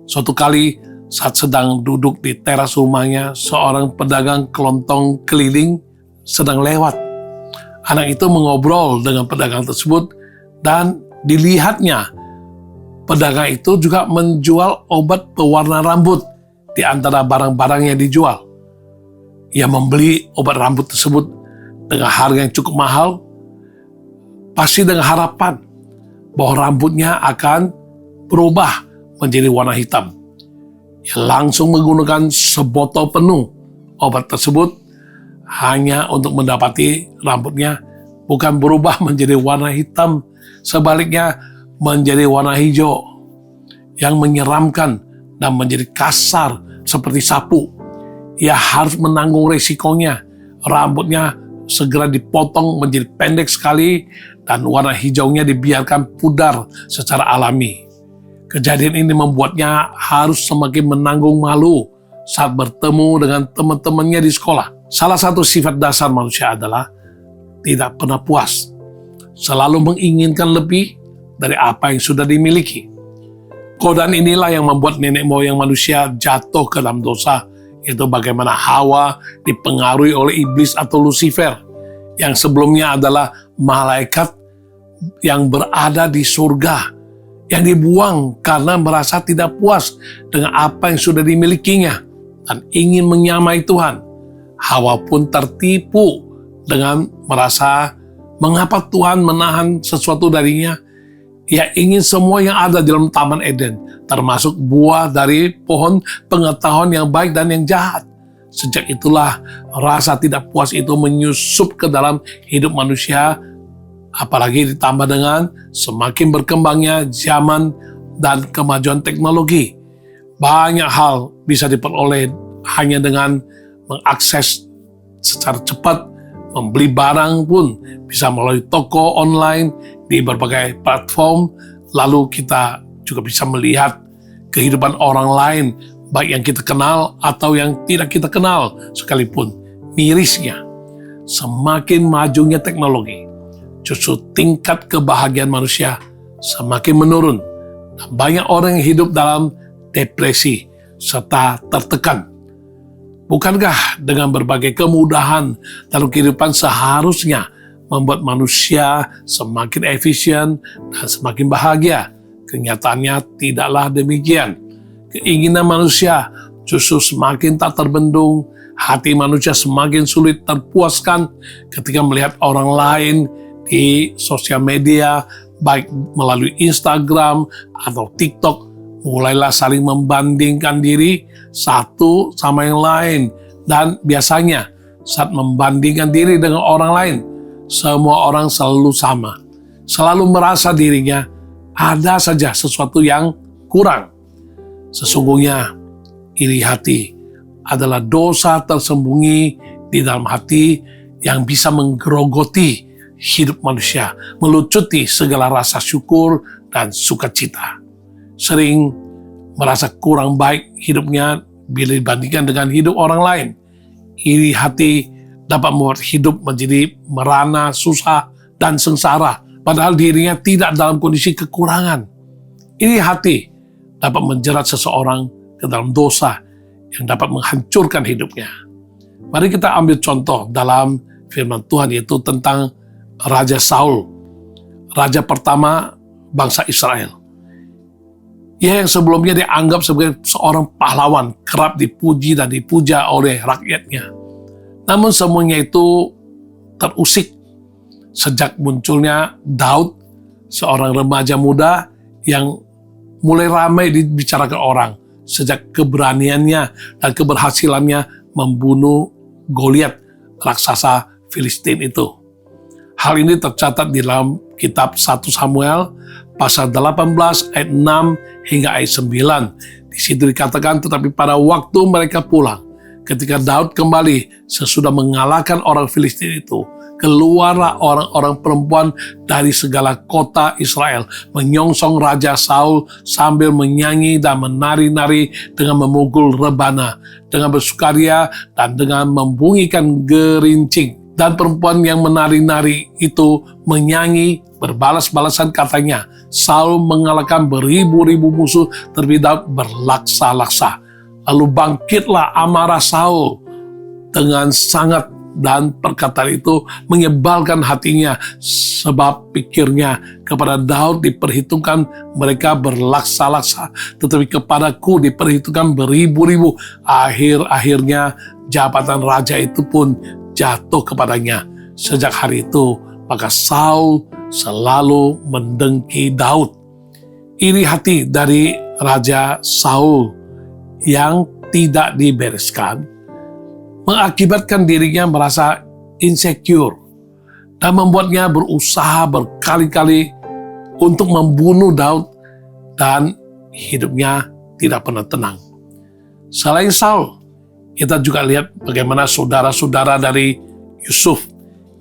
Suatu kali saat sedang duduk di teras rumahnya, seorang pedagang kelontong keliling sedang lewat. Anak itu mengobrol dengan pedagang tersebut dan dilihatnya pedagang itu juga menjual obat pewarna rambut di antara barang-barang yang dijual. Ia membeli obat rambut tersebut dengan harga yang cukup mahal, pasti dengan harapan bahwa rambutnya akan berubah menjadi warna hitam. Ia langsung menggunakan sebotol penuh obat tersebut hanya untuk mendapati rambutnya bukan berubah menjadi warna hitam, sebaliknya menjadi warna hijau yang menyeramkan dan menjadi kasar seperti sapu. Ia harus menanggung resikonya. Rambutnya segera dipotong menjadi pendek sekali dan warna hijaunya dibiarkan pudar secara alami. Kejadian ini membuatnya harus semakin menanggung malu saat bertemu dengan teman-temannya di sekolah. Salah satu sifat dasar manusia adalah tidak pernah puas, selalu menginginkan lebih dari apa yang sudah dimiliki. Godaan inilah yang membuat nenek moyang manusia jatuh ke dalam dosa, yaitu bagaimana Hawa dipengaruhi oleh iblis atau Lucifer, yang sebelumnya adalah malaikat yang berada di surga, yang dibuang karena merasa tidak puas dengan apa yang sudah dimilikinya dan ingin menyamai Tuhan. Hawa pun tertipu dengan merasa mengapa Tuhan menahan sesuatu darinya. Ia ingin semua yang ada di dalam Taman Eden, termasuk buah dari pohon pengetahuan yang baik dan yang jahat. Sejak itulah rasa tidak puas itu menyusup ke dalam hidup manusia, apalagi ditambah dengan semakin berkembangnya zaman dan kemajuan teknologi. Banyak hal bisa diperoleh hanya dengan mengakses secara cepat. Membeli barang pun bisa melalui toko online di berbagai platform. Lalu kita juga bisa melihat kehidupan orang lain, baik yang kita kenal atau yang tidak kita kenal sekalipun. Mirisnya, semakin majunya teknologi, justru tingkat kebahagiaan manusia semakin menurun. Dan banyak orang yang hidup dalam depresi serta tertekan. Bukankah dengan berbagai kemudahan dalam kehidupan seharusnya membuat manusia semakin efisien dan semakin bahagia? Kenyataannya tidaklah demikian. Keinginan manusia justru semakin tak terbendung. Hati manusia semakin sulit terpuaskan ketika melihat orang lain di sosial media, baik melalui Instagram atau TikTok. Mulailah saling membandingkan diri satu sama yang lain. Dan biasanya saat membandingkan diri dengan orang lain, semua orang selalu sama. Selalu merasa dirinya ada saja sesuatu yang kurang. Sesungguhnya iri hati adalah dosa tersembunyi di dalam hati yang bisa menggerogoti hidup manusia, melucuti segala rasa syukur dan sukacita. Sering merasa kurang baik hidupnya bila dibandingkan dengan hidup orang lain. Iri hati dapat membuat hidup menjadi merana, susah, dan sengsara, padahal dirinya tidak dalam kondisi kekurangan. Iri hati dapat menjerat seseorang ke dalam dosa yang dapat menghancurkan hidupnya. Mari kita ambil contoh dalam firman Tuhan, yaitu tentang Raja Saul, raja pertama bangsa Israel. Ia yang sebelumnya dianggap sebagai seorang pahlawan, kerap dipuji dan dipuja oleh rakyatnya. Namun semuanya itu terusik sejak munculnya Daud, seorang remaja muda yang mulai ramai dibicarakan orang sejak keberaniannya dan keberhasilannya membunuh Goliat, raksasa Filistin itu. Hal ini tercatat di dalam kitab 1 Samuel pasal 18 ayat 6 hingga ayat 9. Di situ dikatakan, tetapi pada waktu mereka pulang, ketika Daud kembali sesudah mengalahkan orang Filistin itu, keluarlah orang-orang perempuan dari segala kota Israel menyongsong Raja Saul sambil menyanyi dan menari-nari dengan memukul rebana, dengan bersukaria dan dengan membunyikan gerincing. Dan perempuan yang menari-nari itu menyanyi berbalas-balasan, katanya, Saul mengalahkan beribu-ribu musuh, tetapi Daud berlaksa-laksa. Lalu bangkitlah amarah Saul dengan sangat, dan perkataan itu menyebalkan hatinya, sebab pikirnya, kepada Daud diperhitungkan mereka berlaksa-laksa, tetapi kepadaku diperhitungkan beribu-ribu. Akhir-akhirnya jabatan raja itu pun jatuh kepadanya. Sejak hari itu, maka Saul selalu mendengki Daud. Iri hati dari Raja Saul yang tidak dibereskan mengakibatkan dirinya merasa insecure dan membuatnya berusaha berkali-kali untuk membunuh Daud, dan hidupnya tidak pernah tenang. Selain Saul, kita juga lihat bagaimana saudara-saudara dari Yusuf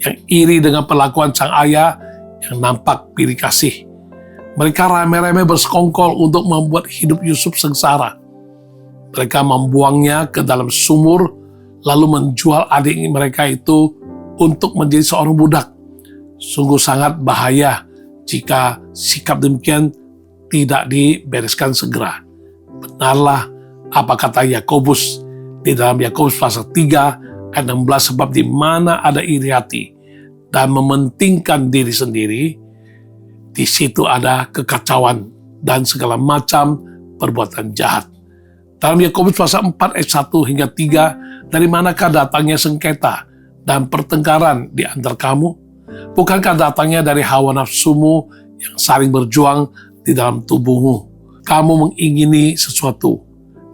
yang iri dengan perlakuan sang ayah yang nampak pilih kasih. Mereka ramai-ramai bersekongkol untuk membuat hidup Yusuf sengsara. Mereka membuangnya ke dalam sumur, lalu menjual adik mereka itu untuk menjadi seorang budak. Sungguh sangat bahaya jika sikap demikian tidak dibereskan segera. Benarlah apa kata Yakobus di dalam Yakobus pasal 3 ayat 16, sebab di mana ada iri hati dan mementingkan diri sendiri, di situ ada kekacauan dan segala macam perbuatan jahat. Dalam Yakobus pasal 4 ayat 1 hingga 3, dari manakah datangnya sengketa dan pertengkaran di antara kamu? Bukankah datangnya dari hawa nafsumu yang saling berjuang di dalam tubuhmu? Kamu mengingini sesuatu,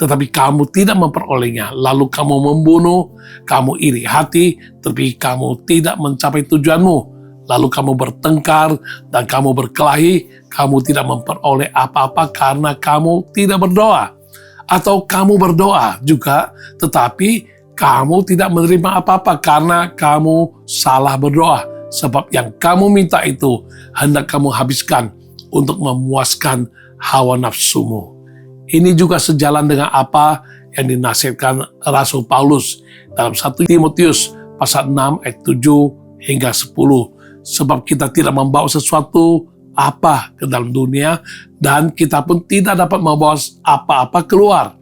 tetapi kamu tidak memperolehnya. Lalu kamu membunuh, kamu iri hati, tetapi kamu tidak mencapai tujuanmu. Lalu kamu bertengkar dan kamu berkelahi, kamu tidak memperoleh apa-apa karena kamu tidak berdoa. Atau kamu berdoa juga, tetapi kamu tidak menerima apa-apa karena kamu salah berdoa. Sebab yang kamu minta itu hendak kamu habiskan untuk memuaskan hawa nafsumu. Ini juga sejalan dengan apa yang dinasihatkan Rasul Paulus dalam 1 Timotius pasal 6 ayat 7 hingga 10. Sebab kita tidak membawa sesuatu apa ke dalam dunia, dan kita pun tidak dapat membawa apa-apa keluar.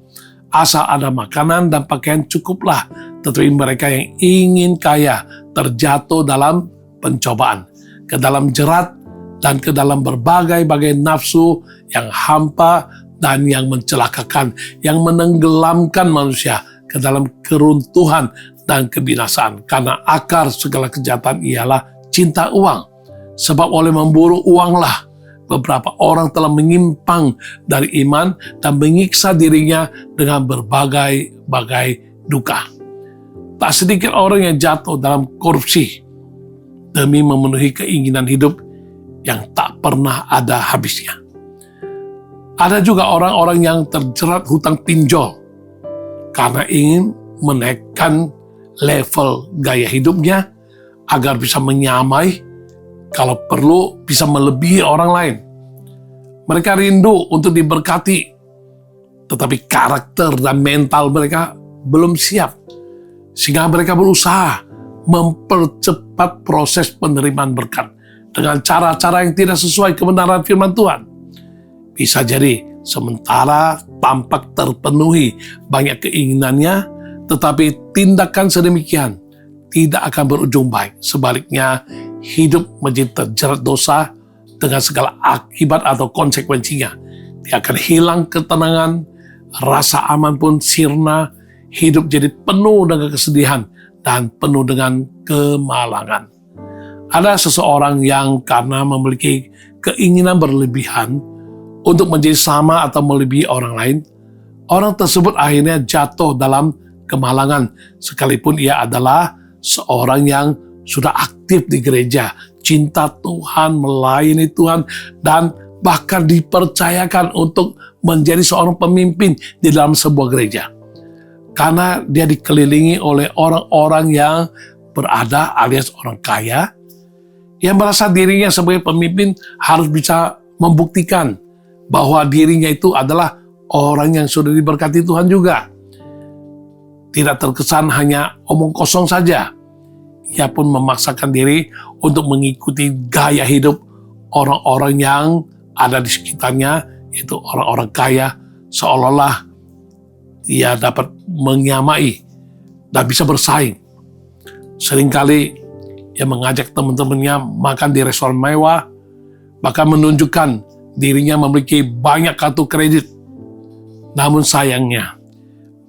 Asal ada makanan dan pakaian cukuplah. Tetapi mereka yang ingin kaya terjatuh dalam pencobaan, ke dalam jerat, dan ke dalam berbagai-bagai nafsu yang hampa dan yang mencelakakan, yang menenggelamkan manusia ke dalam keruntuhan dan kebinasaan. Karena akar segala kejahatan ialah cinta uang. Sebab oleh memburu uanglah beberapa orang telah menyimpang dari iman dan menyiksa dirinya dengan berbagai-bagai duka. Tak sedikit orang yang jatuh dalam korupsi demi memenuhi keinginan hidup yang tak pernah ada habisnya. Ada juga orang-orang yang terjerat hutang pinjol karena ingin menaikkan level gaya hidupnya agar bisa menyamai, kalau perlu bisa melebihi orang lain. Mereka rindu untuk diberkati, tetapi karakter dan mental mereka belum siap, sehingga mereka berusaha mempercepat proses penerimaan berkat dengan cara-cara yang tidak sesuai kebenaran firman Tuhan. Bisa jadi sementara tampak terpenuhi banyak keinginannya, tetapi tindakan sedemikian tidak akan berujung baik. Sebaliknya, hidup menjadi terjerat dosa dengan segala akibat atau konsekuensinya. Dia akan hilang ketenangan, rasa aman pun sirna, hidup jadi penuh dengan kesedihan dan penuh dengan kemalangan. Ada seseorang yang karena memiliki keinginan berlebihan untuk menjadi sama atau melebihi orang lain, orang tersebut akhirnya jatuh dalam kemalangan sekalipun ia adalah seorang yang sudah aktif di gereja, cinta Tuhan, melayani Tuhan, dan bahkan dipercayakan untuk menjadi seorang pemimpin di dalam sebuah gereja. Karena dia dikelilingi oleh orang-orang yang berada alias orang kaya, yang merasa dirinya sebagai pemimpin harus bisa membuktikan bahwa dirinya itu adalah orang yang sudah diberkati Tuhan juga. Tidak terkesan hanya omong kosong saja. Ia pun memaksakan diri untuk mengikuti gaya hidup orang-orang yang ada di sekitarnya, yaitu orang-orang kaya, seolah-olah ia dapat menyamai dan bisa bersaing. Seringkali ia mengajak teman-temannya makan di restoran mewah, bahkan menunjukkan dirinya memiliki banyak kartu kredit. Namun sayangnya,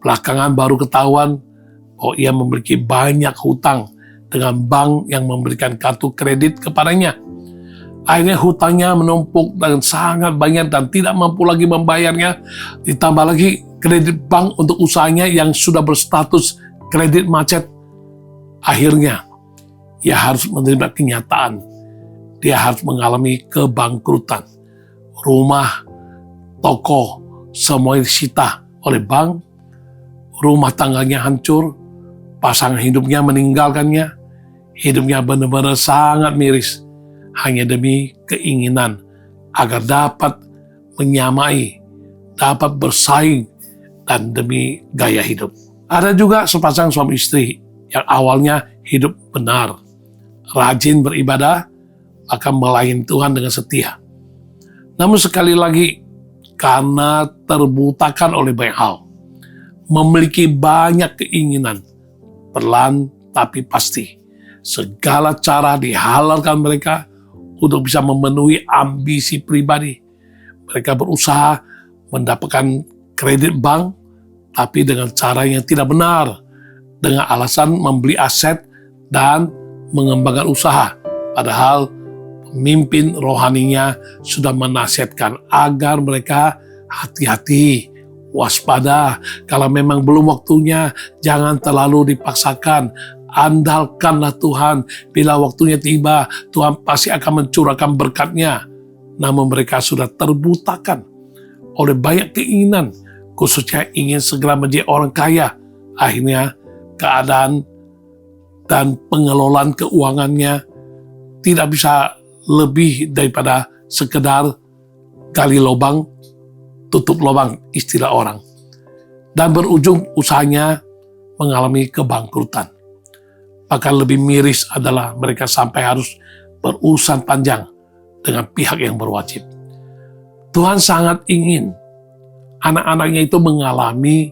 belakangan baru ketahuan bahwa ia memiliki banyak hutang dengan bank yang memberikan kartu kredit kepadanya. Akhirnya hutangnya menumpuk dan sangat banyak dan tidak mampu lagi membayarnya. Ditambah lagi kredit bank untuk usahanya yang sudah berstatus kredit macet. Akhirnya, ia harus menerima kenyataan. Dia harus mengalami kebangkrutan. Rumah, toko, semua disita oleh bank. Rumah tangganya hancur. Pasangan hidupnya meninggalkannya. Hidupnya benar-benar sangat miris. Hanya demi keinginan agar dapat menyamai, dapat bersaing, dan demi gaya hidup. Ada juga sepasang suami istri yang awalnya hidup benar, rajin beribadah, akan melayani Tuhan dengan setia. Namun sekali lagi, karena terbutakan oleh banyak hal, memiliki banyak keinginan, perlahan tapi pasti, segala cara dihalalkan mereka untuk bisa memenuhi ambisi pribadi. Mereka berusaha mendapatkan kredit bank, tapi dengan cara yang tidak benar, dengan alasan membeli aset dan mengembangkan usaha. Padahal pemimpin rohaninya sudah menasihatkan agar mereka hati-hati, waspada. Kalau memang belum waktunya, jangan terlalu dipaksakan. Andalkanlah Tuhan, bila waktunya tiba, Tuhan pasti akan mencurahkan berkat-Nya. Namun mereka sudah terbutakan oleh banyak keinginan, khususnya ingin segera menjadi orang kaya. Akhirnya keadaan dan pengelolaan keuangannya tidak bisa lebih daripada sekedar gali lubang, tutup lubang, istilah orang. Dan berujung usahanya mengalami kebangkrutan. Bahkan lebih miris adalah mereka sampai harus berurusan panjang dengan pihak yang berwajib. Tuhan sangat ingin anak-anaknya itu mengalami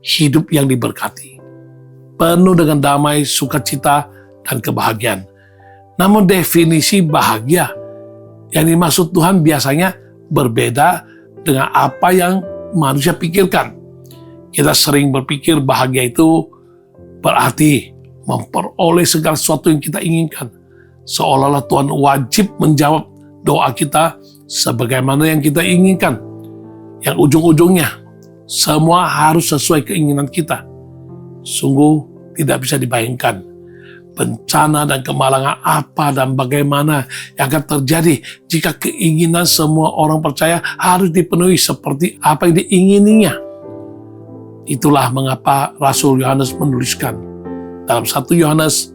hidup yang diberkati, penuh dengan damai, sukacita, dan kebahagiaan. Namun definisi bahagia yang dimaksud Tuhan biasanya berbeda dengan apa yang manusia pikirkan. Kita sering berpikir bahagia itu berarti memperoleh segala sesuatu yang kita inginkan. Seolah-olah Tuhan wajib menjawab doa kita sebagaimana yang kita inginkan. Yang ujung-ujungnya, semua harus sesuai keinginan kita. Sungguh tidak bisa dibayangkan bencana dan kemalangan apa dan bagaimana yang akan terjadi jika keinginan semua orang percaya harus dipenuhi seperti apa yang diingininya. Itulah mengapa Rasul Yohanes menuliskan dalam 1 Yohanes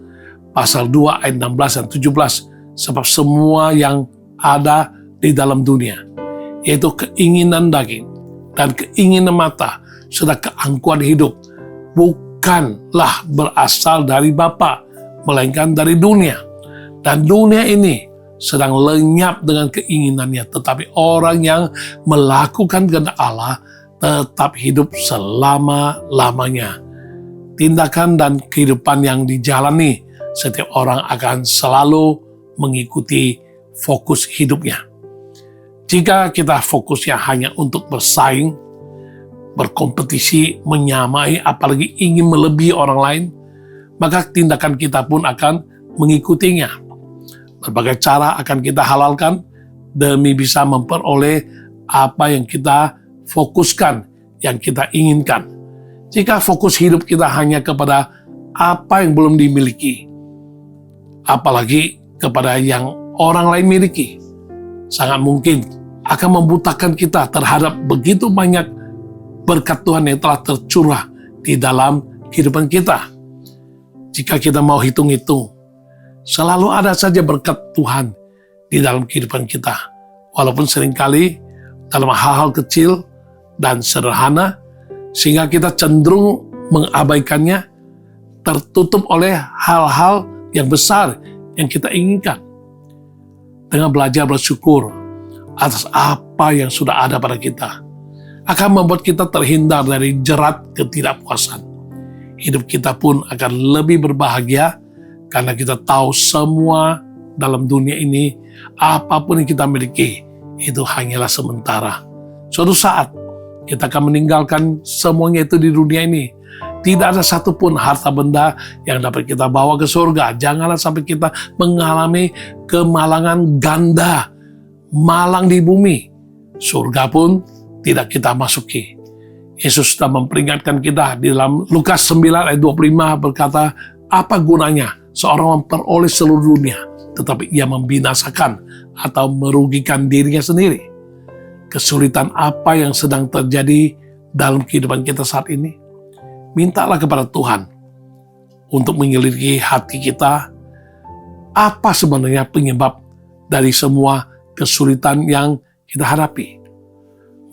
pasal 2 ayat 16 dan 17, sebab semua yang ada di dalam dunia, yaitu keinginan daging dan keinginan mata, serta keangkuhan hidup, bukanlah berasal dari Bapa, melainkan dari dunia. Dan dunia ini sedang lenyap dengan keinginannya, tetapi orang yang melakukan kehendak Allah tetap hidup selama-lamanya. Tindakan dan kehidupan yang dijalani setiap orang akan selalu mengikuti fokus hidupnya. Jika kita fokusnya hanya untuk bersaing, berkompetisi, menyamai, apalagi ingin melebihi orang lain, maka tindakan kita pun akan mengikutinya. Berbagai cara akan kita halalkan demi bisa memperoleh apa yang kita fokuskan, yang kita inginkan. Jika fokus hidup kita hanya kepada apa yang belum dimiliki, apalagi kepada yang orang lain miliki, sangat mungkin akan membutakan kita terhadap begitu banyak berkat Tuhan yang telah tercurah di dalam kehidupan kita. Jika kita mau hitung-hitung, selalu ada saja berkat Tuhan di dalam kehidupan kita. Walaupun seringkali dalam hal-hal kecil dan sederhana, sehingga kita cenderung mengabaikannya, tertutup oleh hal-hal yang besar yang kita inginkan. Dengan belajar bersyukur atas apa yang sudah ada pada kita, akan membuat kita terhindar dari jerat ketidakpuasan. Hidup kita pun akan lebih berbahagia karena kita tahu semua dalam dunia ini, apapun yang kita miliki, itu hanyalah sementara. Suatu saat, kita akan meninggalkan semuanya itu di dunia ini. Tidak ada satupun harta benda yang dapat kita bawa ke surga. Janganlah sampai kita mengalami kemalangan ganda, malang di bumi. Surga pun tidak kita masuki. Yesus sudah memperingatkan kita di dalam Lukas 9 ayat 25 berkata, apa gunanya seorang memperoleh seluruh dunia, tetapi ia membinasakan atau merugikan dirinya sendiri? Kesulitan apa yang sedang terjadi dalam kehidupan kita saat ini? Mintalah kepada Tuhan untuk menyelidiki hati kita, apa sebenarnya penyebab dari semua kesulitan yang kita hadapi.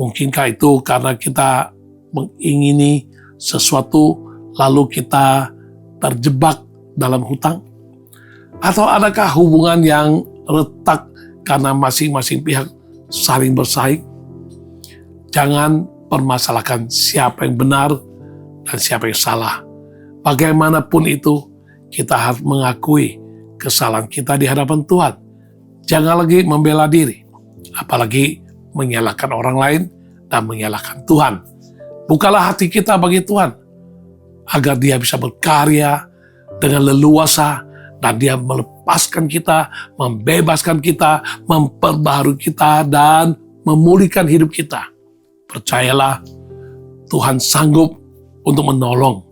Mungkinkah itu karena kita mengingini sesuatu lalu kita terjebak dalam hutang? Atau adakah hubungan yang retak karena masing-masing pihak saling bersaing? Jangan permasalahkan siapa yang benar dan siapa yang salah. Bagaimanapun itu, kita harus mengakui kesalahan kita di hadapan Tuhan. Jangan lagi membela diri, apalagi menyalahkan orang lain dan menyalahkan Tuhan. Bukalah hati kita bagi Tuhan, agar Dia bisa berkarya dengan leluasa, dan Dia melepaskan kita, membebaskan kita, memperbaharui kita, dan memulihkan hidup kita. Percayalah, Tuhan sanggup untuk menolong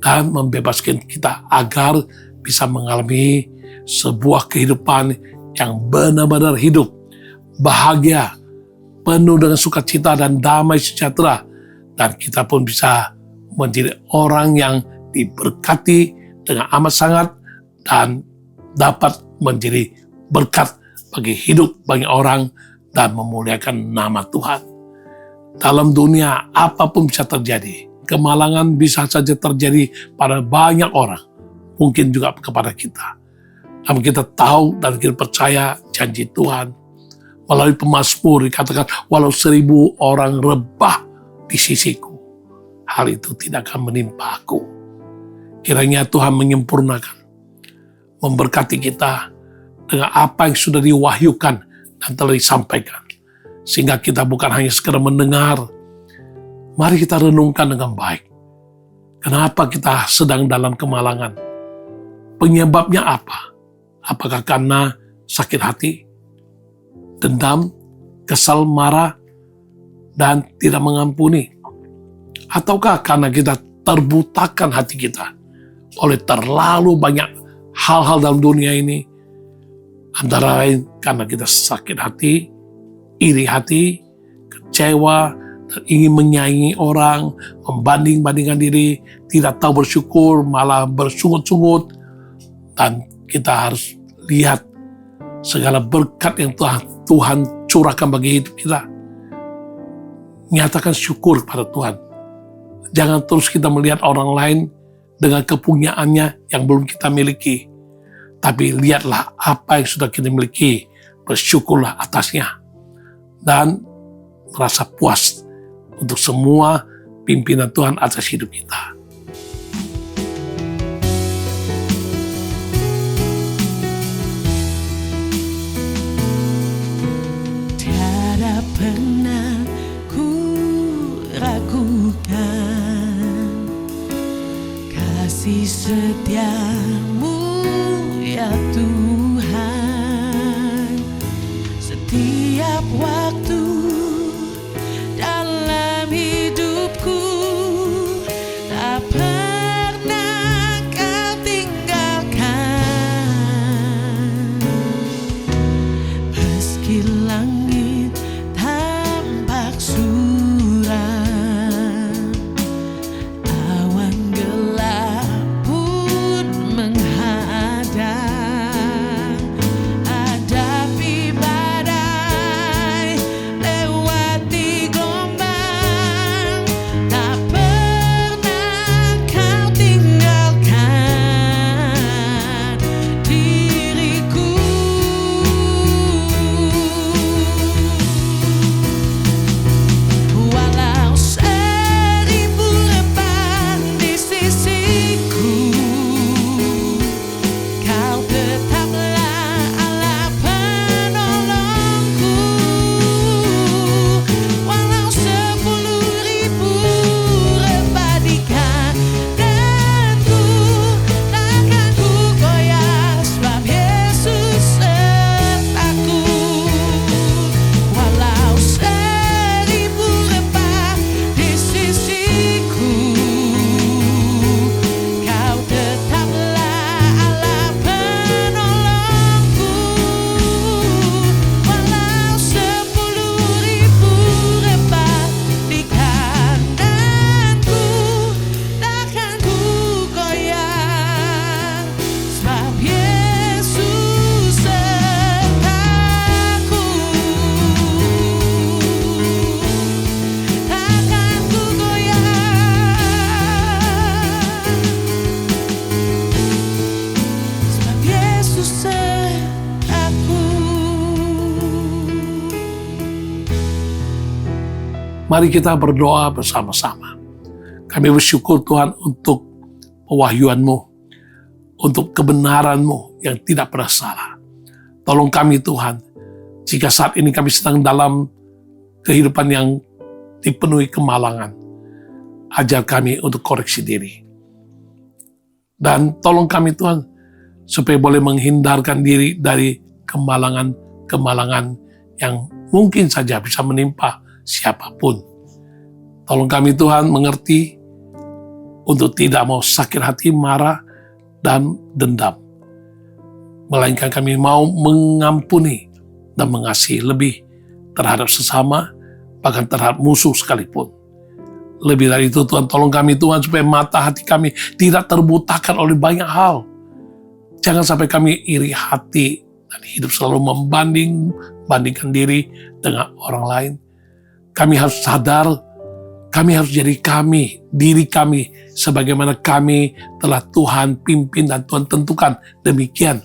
dan membebaskan kita agar bisa mengalami sebuah kehidupan yang benar-benar hidup, bahagia, penuh dengan sukacita dan damai sejahtera. Dan kita pun bisa menjadi orang yang diberkati dengan amat sangat dan dapat menjadi berkat bagi hidup banyak orang dan memuliakan nama Tuhan. Dalam dunia apapun bisa terjadi. Kemalangan bisa saja terjadi pada banyak orang, mungkin juga kepada kita. Namun kita tahu dan kita percaya janji Tuhan. Melalui pemazmur dikatakan, walau 1000 orang rebah di sisiku, hal itu tidak akan menimpa aku. Kiranya Tuhan menyempurnakan, memberkati kita dengan apa yang sudah diwahyukan dan telah disampaikan. Sehingga kita bukan hanya sekedar mendengar, mari kita renungkan dengan baik. Kenapa kita sedang dalam kemalangan? Penyebabnya apa? Apakah karena sakit hati, dendam, kesal, marah, dan tidak mengampuni? Ataukah karena kita terbutakan hati kita oleh terlalu banyak hal-hal dalam dunia ini? Antara lain karena kita sakit hati, iri hati, kecewa, dan ingin menyaingi orang, membanding-bandingkan diri, tidak tahu bersyukur, malah bersungut-sungut. Dan kita harus lihat segala berkat yang Tuhan curahkan bagi hidup kita. Nyatakan syukur pada Tuhan. Jangan terus kita melihat orang lain dengan kepunyaannya yang belum kita miliki. Tapi lihatlah apa yang sudah kita miliki, bersyukurlah atasnya, dan merasa puas untuk semua pimpinan Tuhan atas hidup kita. Tiada pernah ku ragukan kasih setiamu ya Tuhan. Setiap waktu dalam hidupku tak pernah kau tinggalkan. Meski langit tampak suram, awan gelap pun menghadang. Hadapi badai, lewati gelombang, tak pernah kau tinggalkan diriku. Walau seribu rebah di sisiku, kau tetaplah Allah penolongku. Walau 10.000 rebah di kananku, takkan ku goyah sebab Yesus sertaku. Walau 1000 rebah di sisiku, kau tetaplah Allah penolongku. Walau 10.000 rebah di kananku, takkan ku goyah sebab Yesus sertaku. Takkan ku goyah sebab Yesus sertaku. Mari kita berdoa bersama-sama. Kami bersyukur Tuhan untuk pewahyuan-Mu, untuk kebenaran-Mu yang tidak pernah salah. Tolong kami Tuhan, jika saat ini kami sedang dalam kehidupan yang dipenuhi kemalangan, ajar kami untuk koreksi diri. Dan tolong kami Tuhan, supaya boleh menghindarkan diri dari kemalangan-kemalangan yang mungkin saja bisa menimpa siapapun. Tolong kami Tuhan mengerti untuk tidak mau sakit hati, marah, dan dendam. Melainkan kami mau mengampuni dan mengasihi lebih terhadap sesama, bahkan terhadap musuh sekalipun. Lebih dari itu Tuhan, tolong kami Tuhan supaya mata hati kami tidak terbutakan oleh banyak hal. Jangan sampai kami iri hati dan hidup selalu membandingkan diri dengan orang lain. Kami harus sadar, kami harus jadi diri kami, sebagaimana kami telah Tuhan pimpin dan Tuhan tentukan demikian.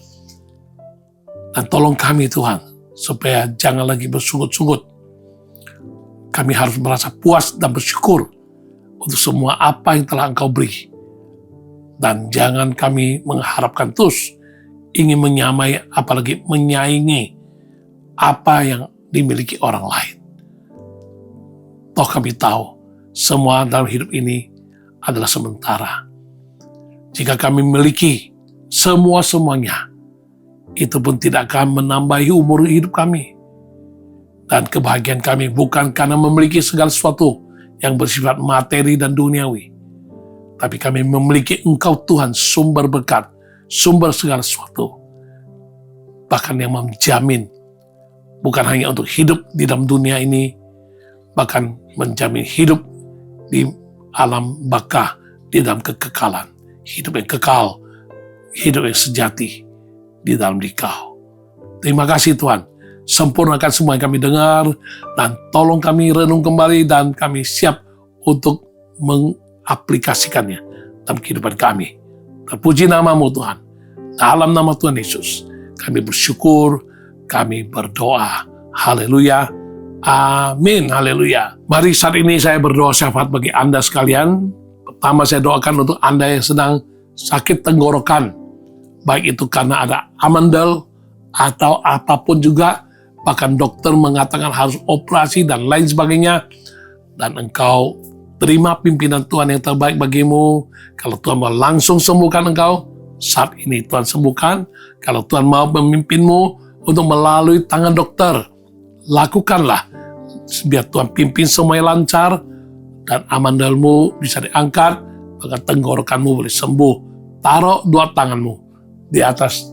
Dan tolong kami Tuhan, supaya jangan lagi bersungut-sungut. Kami harus merasa puas dan bersyukur untuk semua apa yang telah Engkau beri. Dan jangan kami mengharapkan terus ingin menyamai, apalagi menyaingi apa yang dimiliki orang lain. Toh kami tahu, semua dalam hidup ini adalah sementara. Jika kami memiliki semuanya, itu pun tidak akan menambahi umur hidup kami. Dan kebahagiaan kami bukan karena memiliki segala sesuatu yang bersifat materi dan duniawi. Tapi kami memiliki Engkau Tuhan, sumber berkat, sumber segala sesuatu. Bahkan yang menjamin, bukan hanya untuk hidup di dalam dunia ini, bahkan menjamin hidup di alam baka, di dalam kekekalan, hidup yang kekal, hidup yang sejati di dalam Dikau. Terima kasih Tuhan, sempurnakan semua yang kami dengar, dan tolong kami renung kembali, dan kami siap untuk mengaplikasikannya dalam kehidupan kami. Terpuji nama-Mu Tuhan. Dalam nama Tuhan Yesus, kami bersyukur, kami berdoa. Haleluya. Amin. Haleluya. Mari saat ini saya berdoa syafaat bagi Anda sekalian. Pertama saya doakan untuk Anda yang sedang sakit tenggorokan. Baik itu karena ada amandel atau apapun juga. Bahkan dokter mengatakan harus operasi dan lain sebagainya. Dan engkau terima pimpinan Tuhan yang terbaik bagimu. Kalau Tuhan mau langsung sembuhkan engkau, saat ini Tuhan sembuhkan. Kalau Tuhan mau memimpinmu untuk melalui tangan dokter, lakukanlah. Biar Tuhan pimpin semuanya lancar dan amandelmu bisa diangkat, maka tenggorokanmu boleh sembuh. Taruh dua tanganmu di atas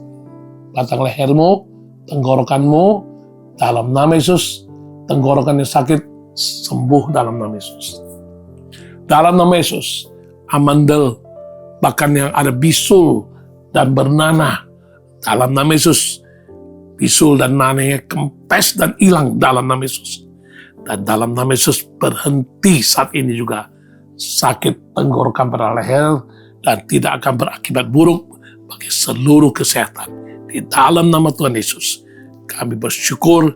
batang lehermu, tenggorokanmu, dalam nama Yesus. Tenggorokan yang sakit sembuh dalam nama Yesus. Dalam nama Yesus, amandel, bahkan yang ada bisul dan bernanah, dalam nama Yesus, bisul dan nanahnya kempes dan hilang dalam nama Yesus. Dan dalam nama Yesus berhenti saat ini juga sakit tenggorokan pada leher dan tidak akan berakibat buruk bagi seluruh kesehatan. Di dalam nama Tuhan Yesus, kami bersyukur,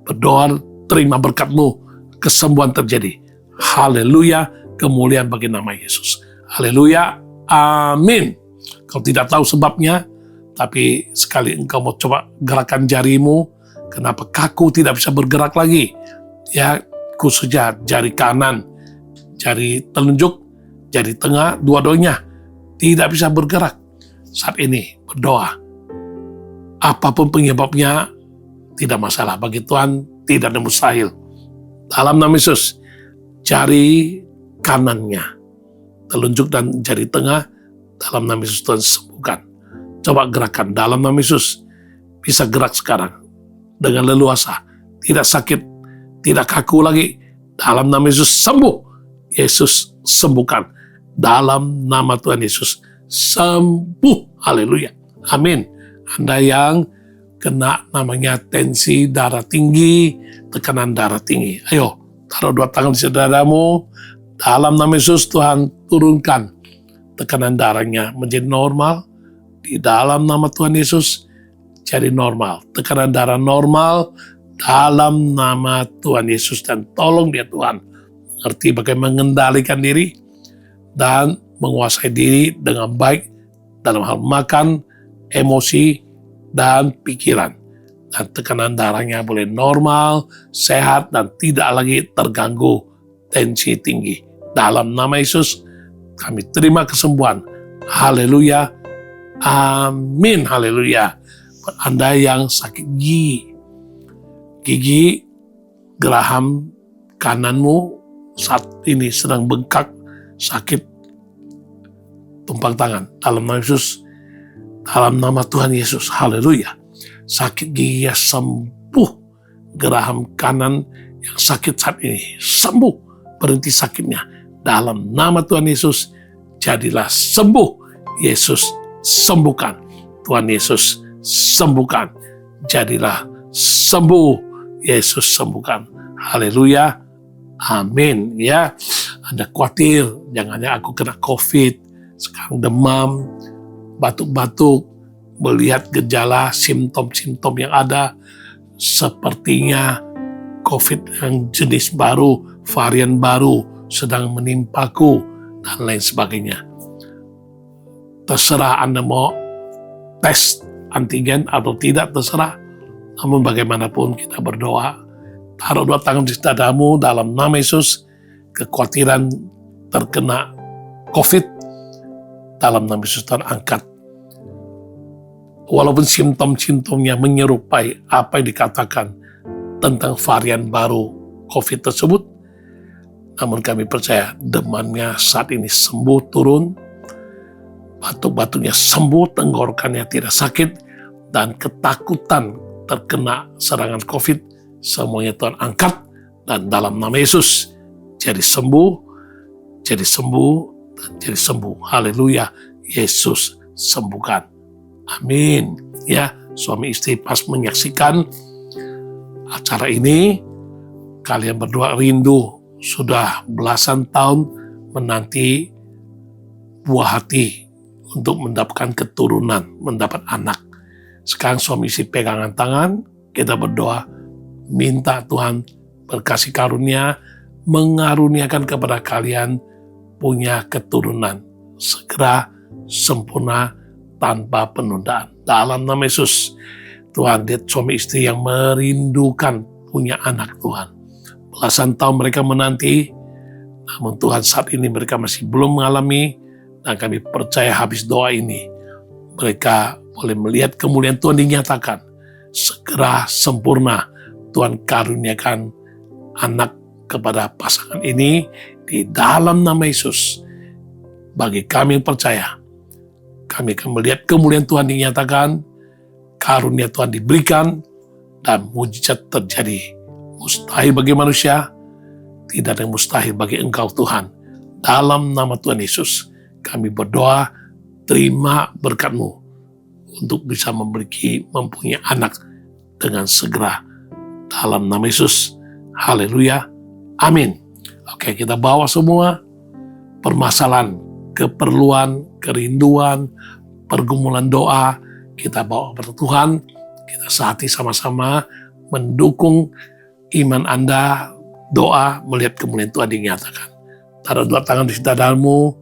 berdoa, terima berkat-Mu, kesembuhan terjadi. Haleluya, kemuliaan bagi nama Yesus. Haleluya, amin. Kalau tidak tahu sebabnya, tapi sekali engkau mau coba gerakan jarimu, kenapa kaku tidak bisa bergerak lagi? Ya, khususnya jari kanan, jari telunjuk, jari tengah, dua-duanya tidak bisa bergerak. Saat ini berdoa, apapun penyebabnya tidak masalah bagi Tuhan, tidak ada mustahil. Dalam nama Yesus, jari kanannya, telunjuk dan jari tengah, dalam nama Yesus Tuhan sembuhkan. Coba gerakan dalam nama Yesus, bisa gerak sekarang dengan leluasa, tidak sakit, tidak kaku lagi. Dalam nama Yesus sembuh. Yesus sembuhkan. Dalam nama Tuhan Yesus sembuh. Haleluya. Amin. Anda yang kena namanya tensi darah tinggi, tekanan darah tinggi. Ayo, taruh dua tangan di dadamu. Dalam nama Yesus Tuhan turunkan tekanan darahnya menjadi normal. Di dalam nama Tuhan Yesus jadi normal. Tekanan darah normal dalam nama Tuhan Yesus, dan tolong dia Tuhan mengerti bagaimana mengendalikan diri dan menguasai diri dengan baik dalam hal makan, emosi, dan pikiran. Dan tekanan darahnya boleh normal, sehat, dan tidak lagi terganggu tensi tinggi. Dalam nama Yesus kami terima kesembuhan. Haleluya. Amin. Haleluya. Anda yang sakit gigi geraham kananmu saat ini sedang bengkak, sakit, tumpang tangan. Dalam nama Yesus, dalam nama Tuhan Yesus, haleluya. Sakit giginya sembuh. Geraham kanan yang sakit saat ini sembuh. Berhenti sakitnya. Dalam nama Tuhan Yesus, jadilah sembuh. Yesus sembuhkan. Tuhan Yesus sembuhkan. Jadilah sembuh. Yesus sembuhkan. Haleluya. Amin. Ya, Anda khawatir, jangannya aku kena COVID, sekarang demam, batuk-batuk, melihat gejala simptom-simptom yang ada, sepertinya COVID yang jenis baru, varian baru sedang menimpaku, dan lain sebagainya. Terserah Anda mau tes antigen atau tidak, terserah. Namun bagaimanapun kita berdoa, taruh dua tangan di dadamu dalam nama Yesus. Kekhawatiran terkena COVID, dalam nama Yesus Tuhan angkat. Walaupun simptom-simptomnya menyerupai apa yang dikatakan tentang varian baru COVID tersebut, namun kami percaya demamnya saat ini sembuh, turun, batuk-batuknya sembuh, tenggorokannya tidak sakit, dan ketakutan terkena serangan COVID, semuanya Tuhan angkat, dan dalam nama Yesus jadi sembuh, dan jadi sembuh. Haleluya, Yesus sembuhkan. Amin. Ya, suami istri pas menyaksikan acara ini, kalian berdua rindu, sudah belasan tahun menanti buah hati untuk mendapatkan keturunan, mendapat anak. Sekarang suami istri pegangan tangan, kita berdoa, minta Tuhan berkasih karunia, mengaruniakan kepada kalian punya keturunan. Segera, sempurna, tanpa penundaan. Dalam nama Yesus, Tuhan, lihat suami istri yang merindukan punya anak Tuhan. Belasan tahun mereka menanti, namun Tuhan saat ini mereka masih belum mengalami, dan kami percaya habis doa ini, mereka boleh melihat kemuliaan Tuhan dinyatakan. Segera sempurna Tuhan karuniakan anak kepada pasangan ini di dalam nama Yesus. Bagi kami yang percaya, kami akan melihat kemuliaan Tuhan dinyatakan, karunia Tuhan diberikan, dan mujizat terjadi. Mustahil bagi manusia, tidak ada yang mustahil bagi Engkau Tuhan. Dalam nama Tuhan Yesus, kami berdoa, terima berkat-Mu untuk bisa mempunyai anak dengan segera. Dalam nama Yesus, haleluya, amin. Oke, kita bawa semua permasalahan, keperluan, kerinduan, pergumulan doa, kita bawa kepada Tuhan, kita sehati sama-sama mendukung iman Anda, doa, melihat kemuliaan Tuhan dinyatakan. Taruh dua tangan di dadamu,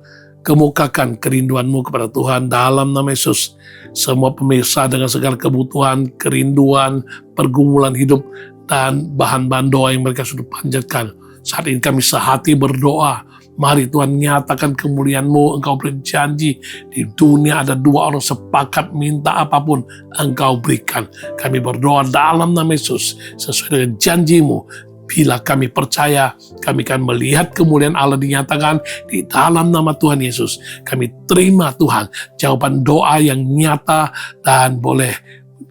kemukakan kerinduanmu kepada Tuhan dalam nama Yesus. Semua pemirsa dengan segala kebutuhan, kerinduan, pergumulan hidup, dan bahan-bahan doa yang mereka sudah panjatkan. Saat ini kami sehati berdoa. Mari Tuhan nyatakan kemuliaan-Mu. Engkau berjanji di dunia ada dua orang sepakat minta apapun Engkau berikan. Kami berdoa dalam nama Yesus sesuai dengan janji-Mu. Bila kami percaya, kami akan melihat kemuliaan Allah dinyatakan di dalam nama Tuhan Yesus. Kami terima Tuhan jawaban doa yang nyata, dan boleh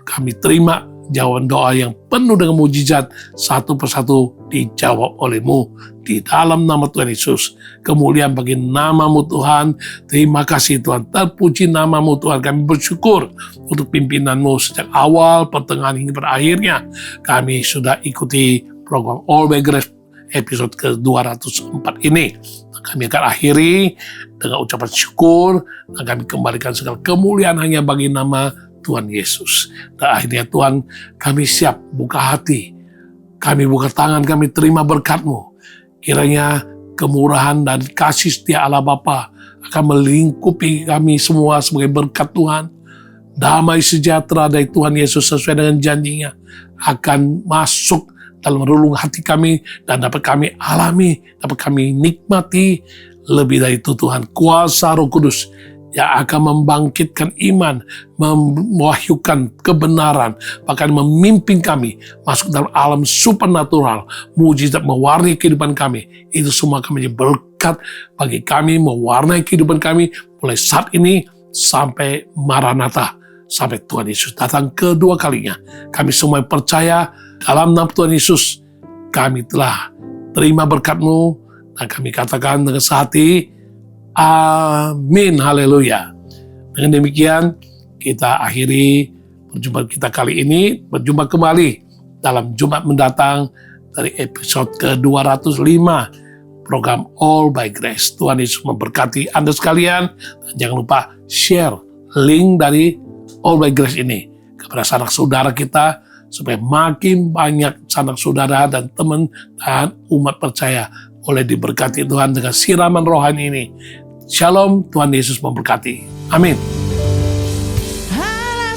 kami terima jawaban doa yang penuh dengan mujizat, satu persatu dijawab oleh-Mu di dalam nama Tuhan Yesus. Kemuliaan bagi nama-Mu Tuhan. Terima kasih Tuhan, terpuji nama-Mu Tuhan. Kami bersyukur untuk pimpinan-Mu sejak awal, pertengahan hingga pada akhirnya. Kami sudah ikuti program All by Grace episode ke-204 ini. Kami akan akhiri dengan ucapan syukur, dan kami kembalikan segala kemuliaan hanya bagi nama Tuhan Yesus. Dan akhirnya Tuhan, kami siap buka hati, kami buka tangan, kami terima berkat-Mu. Kiranya kemurahan dan kasih setia Allah Bapa akan melingkupi kami semua sebagai berkat Tuhan. Damai sejahtera dari Tuhan Yesus sesuai dengan janjinya akan masuk dalam relung hati kami, dan dapat kami alami, dapat kami nikmati. Lebih dari itu Tuhan, kuasa Roh Kudus yang akan membangkitkan iman, mewahyukan kebenaran, bahkan memimpin kami masuk dalam alam supernatural, mujizat mewarnai kehidupan kami. Itu semua kami menjadi berkat bagi kami, mewarnai kehidupan kami mulai saat ini sampai Maranatha, sampai Tuhan Yesus datang kedua kalinya. Kami semua percaya dalam nama Tuhan Yesus, kami telah terima berkat-Mu, dan kami katakan dengan sehati, amin, haleluya. Dengan demikian, kita akhiri perjumpaan kita kali ini. Berjumpa kembali dalam Jumat mendatang dari episode ke-205 program All by Grace. Tuhan Yesus memberkati Anda sekalian. Dan jangan lupa share link dari All by Grace ini kepada sanak saudara kita, supaya makin banyak sanak saudara dan teman dan umat percaya boleh diberkati Tuhan dengan siraman rohani ini. Shalom, Tuhan Yesus memberkati. Amin. Allah